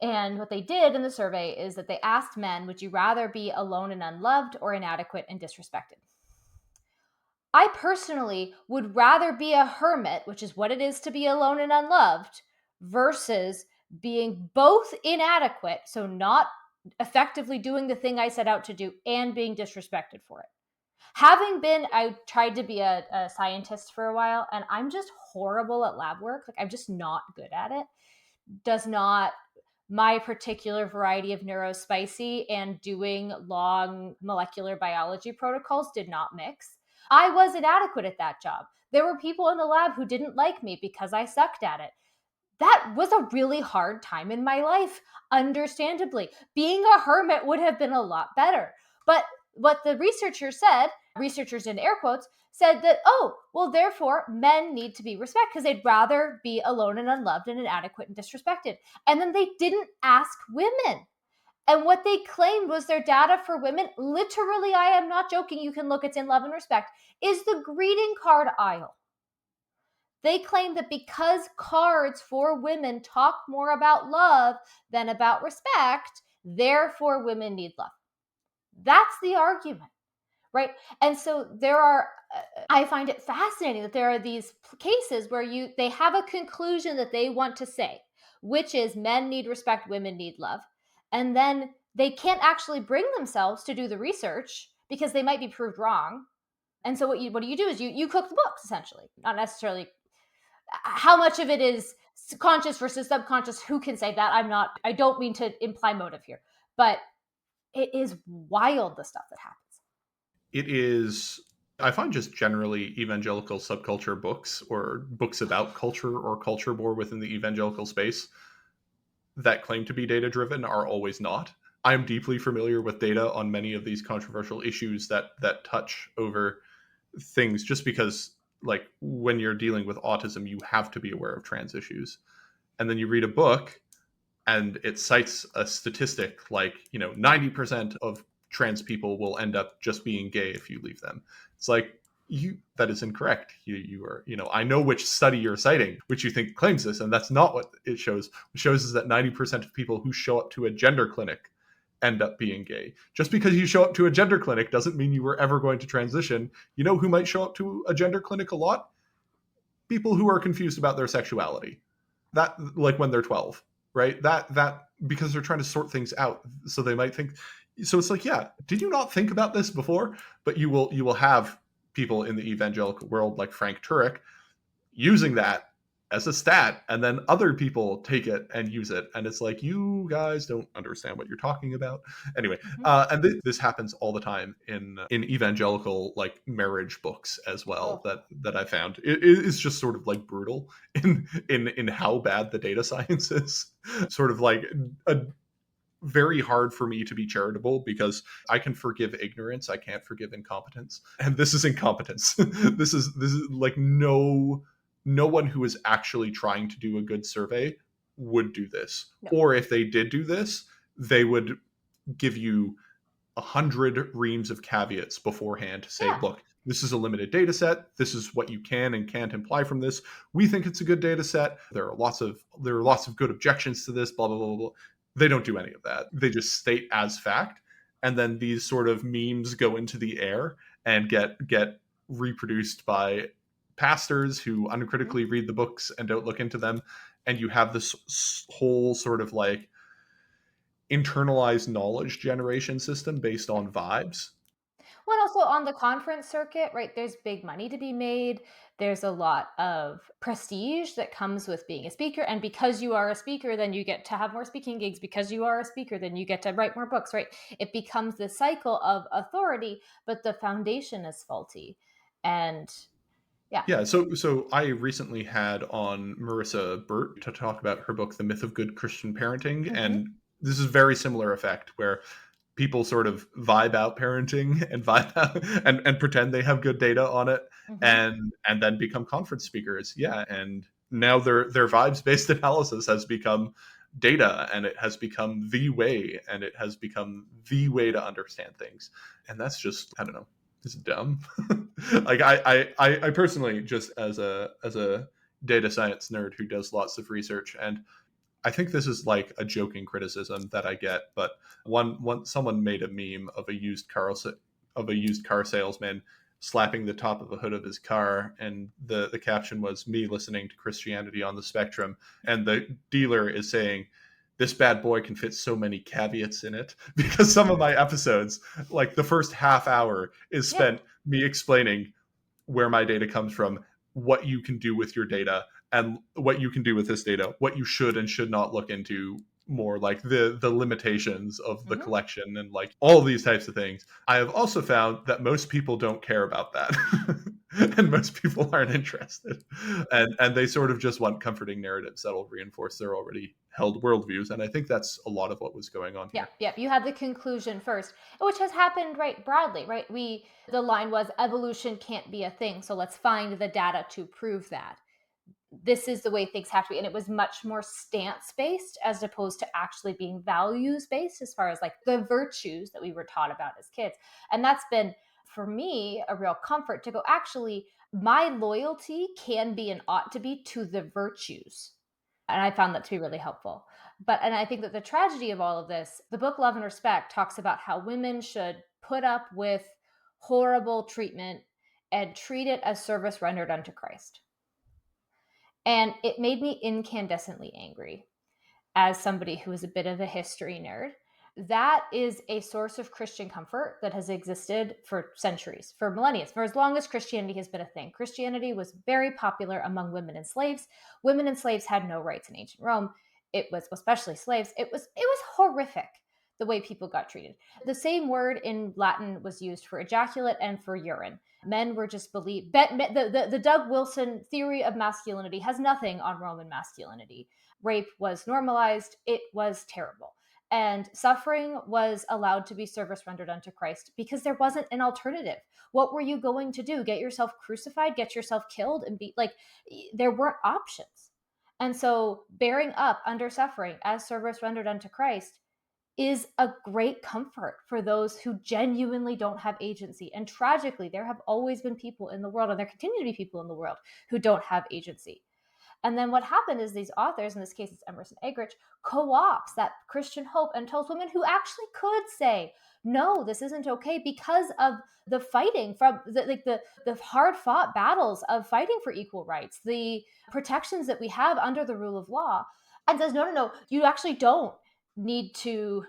And what they did in the survey is that they asked men, would you rather be alone and unloved or inadequate and disrespected? I personally would rather be a hermit, which is what it is to be alone and unloved, versus being both inadequate, so not effectively doing the thing I set out to do, and being disrespected for it. I tried to be a scientist for a while, and I'm just horrible at lab work. Like, I'm just not good at it. Does not, my particular variety of neurospicy and doing long molecular biology protocols did not mix. I was inadequate at that job. There were people in the lab who didn't like me because I sucked at it. That was a really hard time in my life, understandably. Being a hermit would have been a lot better. But what the researchers said, researchers in air quotes, said that, oh, well, therefore, men need to be respected because they'd rather be alone and unloved and inadequate and disrespected. And then they didn't ask women. And what they claimed was their data for women, literally, I am not joking, you can look, it's in Love and Respect, is the greeting card aisle. They claim that because cards for women talk more about love than about respect, therefore women need love. That's the argument, right? And so I find it fascinating that there are these cases where they have a conclusion that they want to say, which is men need respect, women need love. and then they can't actually bring themselves to do the research because they might be proved wrong. And so what do is you cook the books, essentially, not necessarily how much of it is conscious versus subconscious. Who can say that? I don't mean to imply motive here, but it is wild, the stuff that happens. It is, I find just generally evangelical subculture books or books about culture or culture more within the evangelical space that claim to be data driven are always not. I'm deeply familiar with data on many of these controversial issues that touch over things, just because, like, when you're dealing with autism, you have to be aware of trans issues. And then you read a book and it cites a statistic like, 90% of trans people will end up just being gay if you leave them. It's like, you that is incorrect. You are, I know which study you're citing, which you think claims this, and that's not what it shows. What it shows is that 90% of people who show up to a gender clinic end up being gay. Just because you show up to a gender clinic doesn't mean you were ever going to transition. You know who might show up to a gender clinic a lot? People who are confused about their sexuality. That, like, when they're 12, right? That because they're trying to sort things out, so they might think. So it's like, yeah, did you not think about this before? But you will have people in the evangelical world like Frank Turek using that as a stat, and then other people take it and use it, and it's like, you guys don't understand what you're talking about. Anyway, Mm-hmm. and this happens all the time in evangelical, like, marriage books as well, Oh, that I found. It's just sort of like brutal in how bad the data science is. Sort of like a very hard for me to be charitable, because I can forgive ignorance, I can't forgive incompetence, and this is incompetence. This is like, no one who is actually trying to do a good survey would do this, no. or if they did do this, they would give you 100 reams of caveats beforehand to say, Yeah. look, this is a limited data set. This is what you can and can't imply from this. We think it's a good data set. There are lots of good objections to this, blah, blah, blah, blah. They don't do any of that. They just state as fact. And then these sort of memes go into the air and get reproduced by pastors who Mm-hmm. uncritically read the books and don't look into them. And you have this whole sort of like internalized knowledge generation system based Yeah. on vibes. Well, also on the conference circuit, right, there's big money to be made. There's a lot of prestige that comes with being a speaker. And because you are a speaker, then you get to have more speaking gigs. Because you are a speaker, then you get to write more books, right? It becomes this cycle of authority, but the foundation is faulty. And yeah. Yeah, so I recently had on Marissa Burt to talk about her book, The Myth of Good Christian Parenting, Mm-hmm. and this is a very similar effect where people sort of vibe out parenting and vibe out and pretend they have good data on it, Mm-hmm. and then become conference speakers. Yeah, and now their vibes based analysis has become data, and it has become the way, and it has become the way to understand things. And that's just, I don't know, it's dumb. Like, I personally, just as a data science nerd who does lots of research, and I think this is like a joking criticism that I get, but one someone made a meme of a used car salesman slapping the top of the hood of his car, and the caption was, "Me listening to Christianity on the Spectrum," and the dealer is saying, "This bad boy can fit so many caveats in it," because some of my episodes, like the first half hour, is Yeah. spent me explaining where my data comes from, what you can do with your data, and what you can do with this data, what you should and should not look into more, like the limitations of the Mm-hmm. collection, and like all these types of things. I have also found that most people don't care about that. And most people aren't interested. And they sort of just want comforting narratives that'll reinforce their already held worldviews. And I think that's a lot of what was going on Yeah, here. yeah. You had the conclusion first, which has happened right broadly, right? The line was evolution can't be a thing, so let's find the data to prove that. This is the way things have to be. And it was much more stance based as opposed to actually being values based as far as like the virtues that we were taught about as kids. And that's been for me a real comfort to go, actually, my loyalty can be and ought to be to the virtues. And I found that to be really helpful. And I think that the tragedy of all of this, the book Love and Respect talks about how women should put up with horrible treatment and treat it as service rendered unto Christ. And it made me incandescently angry. as somebody who is a bit of a history nerd, that is a source of Christian comfort that has existed for centuries, for millennia, for as long as Christianity has been a thing. Christianity was very popular among women and slaves. Women and slaves had no rights in ancient Rome. It was, especially slaves, it was horrific the way people got treated. The same word in Latin was used for ejaculate and for urine. Men were just believed. The Doug Wilson theory of masculinity has nothing on Roman masculinity. Rape was normalized. It was terrible. And suffering was allowed to be service rendered unto Christ because there wasn't an alternative. What were you going to do? Get yourself crucified, get yourself killed, and be like, there weren't options. And so bearing up under suffering as service rendered unto Christ is a great comfort for those who genuinely don't have agency. And tragically, there have always been people in the world, and there continue to be people in the world who don't have agency. And then what happened is these authors, in this case it's Emerson Eggerichs, co-opts that Christian hope and tells women who actually could say, no, this isn't okay, because of the fighting from the hard fought battles of fighting for equal rights, the protections that we have under the rule of law, and says, no, no, no, you actually don't need to,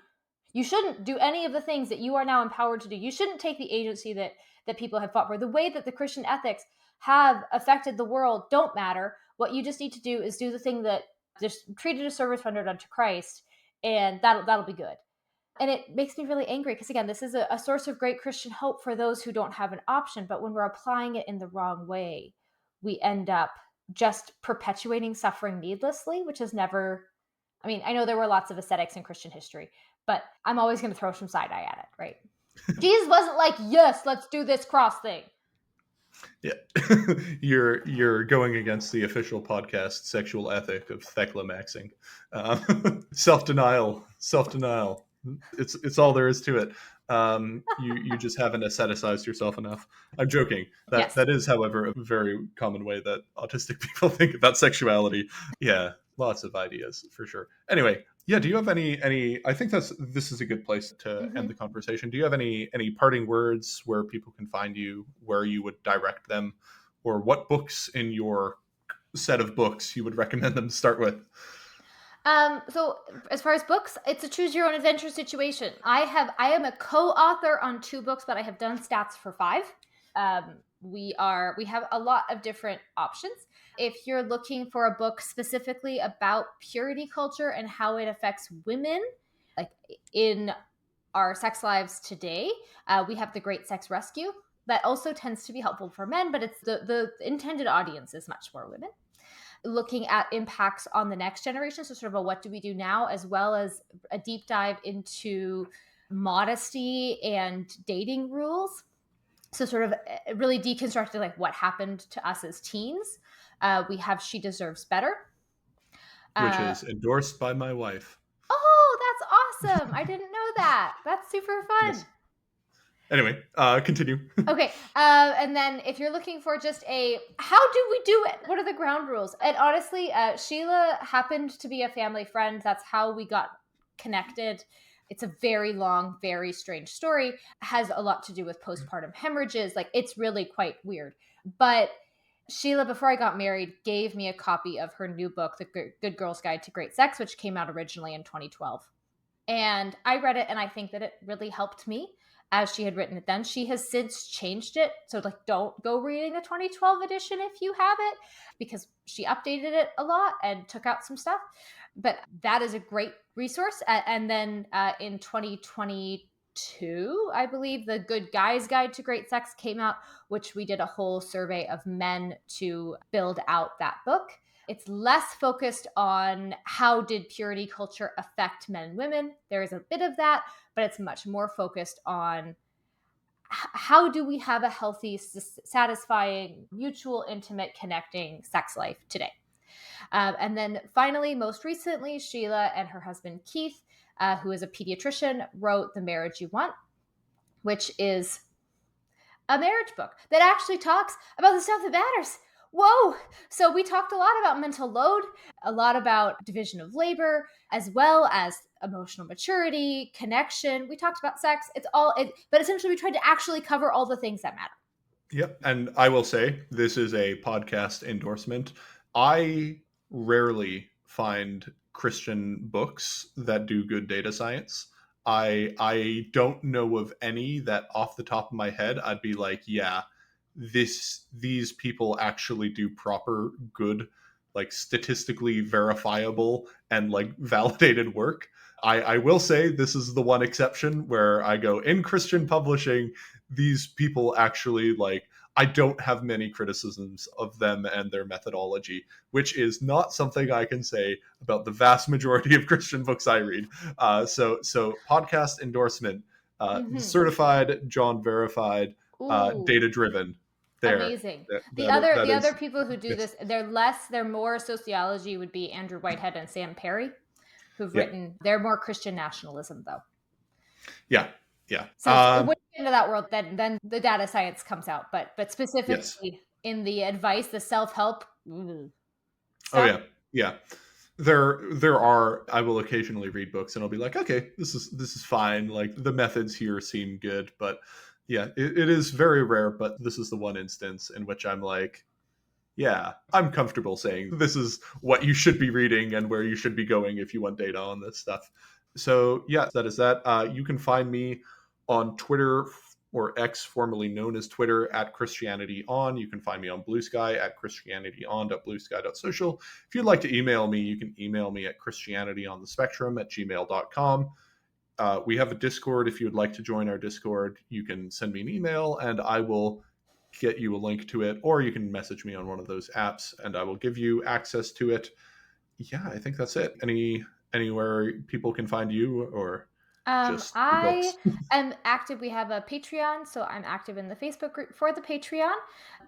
you shouldn't do any of the things that you are now empowered to do. You shouldn't take the agency that people have fought for. The way that the Christian ethics have affected the world don't matter. What you just need to do is do the thing that just treated a service rendered unto Christ, and that'll be good. And it makes me really angry because, again, this is a source of great Christian hope for those who don't have an option. But when we're applying it in the wrong way, we end up just perpetuating suffering needlessly, which is never. I mean, I know there were lots of ascetics in Christian history, but I'm always going to throw some side eye at it, right? Jesus wasn't like, yes, let's do this cross thing. Yeah, you're going against the official podcast sexual ethic of Thecla maxing. Self-denial. It's all there is to it. You just haven't asceticized yourself enough. I'm joking. Yes. That is, however, a very common way that autistic people think about sexuality. Yeah, lots of ideas for sure. Anyway, yeah. Do you have any? I think this is a good place to end the conversation. Do you have any parting words where people can find you, where you would direct them, or what books in your set of books you would recommend them to start with? So as far as books, it's a choose your own adventure situation. I am a co-author on 2 books, but I have done stats for 5. We have a lot of different options. If you're looking for a book specifically about purity culture and how it affects women, like in our sex lives today, we have The Great Sex Rescue. That also tends to be helpful for men, but it's the intended audience is much more women. Looking at impacts on the next generation, so sort of a what do we do now, as well as a deep dive into modesty and dating rules. So sort of really deconstructed like what happened to us as teens. We have She Deserves Better. Which is endorsed by my wife. Oh, that's awesome. I didn't know that. That's super fun. Yes. Anyway, continue. Okay. And then if you're looking for just how do we do it? What are the ground rules? And honestly, Sheila happened to be a family friend. That's how we got connected. It's a very long, very strange story. It has a lot to do with postpartum hemorrhages. Like, it's really quite weird. But Sheila, before I got married, gave me a copy of her new book, The Good Girl's Guide to Great Sex, which came out originally in 2012. And I read it, and I think that it really helped me as she had written it then. She has since changed it. So, like, don't go reading the 2012 edition if you have it, because she updated it a lot and took out some stuff. But that is a great resource. And then in 2022, I believe, The Good Guy's Guide to Great Sex came out, which we did a whole survey of men to build out that book. It's less focused on how did purity culture affect men and women. There is a bit of that, but it's much more focused on how do we have a healthy, satisfying, mutual, intimate, connecting sex life today. And then finally, most recently, Sheila and her husband Keith, who is a pediatrician, wrote The Marriage You Want, which is a marriage book that actually talks about the stuff that matters. Whoa! So we talked a lot about mental load, a lot about division of labor, as well as emotional maturity, connection. We talked about sex. But essentially we tried to actually cover all the things that matter. Yep. And I will say, this is a podcast endorsement. I rarely find Christian books that do good data science. I don't know of any that off the top of my head I'd be like, yeah, these people actually do proper good, like statistically verifiable and like validated work. I will say this is the one exception where I go, in Christian publishing, these people actually, like, I don't have many criticisms of them and their methodology, which is not something I can say about the vast majority of Christian books I read. So podcast endorsement, Mhm. certified, John verified, Ooh, data driven. There, amazing. that The that, other that the other is people who do yes, this, they're more sociology would be Andrew Whitehead and Sam Perry, who've yeah, written they're more Christian nationalism though. yeah, yeah. So when you get into that world, then the data science comes out, but Yes. specifically in the advice, the self-help Oh stuff. yeah, yeah. There are, I will occasionally read books and I'll be like, okay, this is fine. Like the methods here seem good, but yeah, it is very rare. But this is the one instance in which I'm like, yeah, I'm comfortable saying this is what you should be reading and where you should be going if you want data on this stuff. So, yeah, that is that. You can find me on Twitter, or X, formerly known as Twitter, at Christianity On. You can find me on Blue Sky at christianityon.bluesky.social. If you'd like to email me, you can email me at christianityonthespectrum@gmail.com. We have a Discord. If you would like to join our Discord, you can send me an email and I will get you a link to it, or you can message me on one of those apps and I will give you access to it. Yeah, I think that's it. Anywhere people can find you, or just your I books? am active. We have a Patreon, so I'm active in the Facebook group for the Patreon.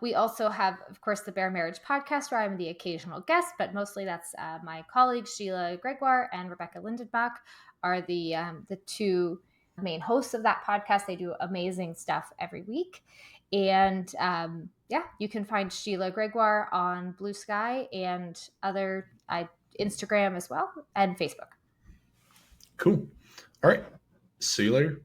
We also have, of course, the Bear Marriage podcast, where I'm the occasional guest, but mostly that's my colleagues Sheila Gregoire and Rebecca Lindenbach are the two main hosts of that podcast. They do amazing stuff every week, and yeah, you can find Sheila Gregoire on Blue Sky and other Instagram as well and Facebook. Cool. All right. See you later.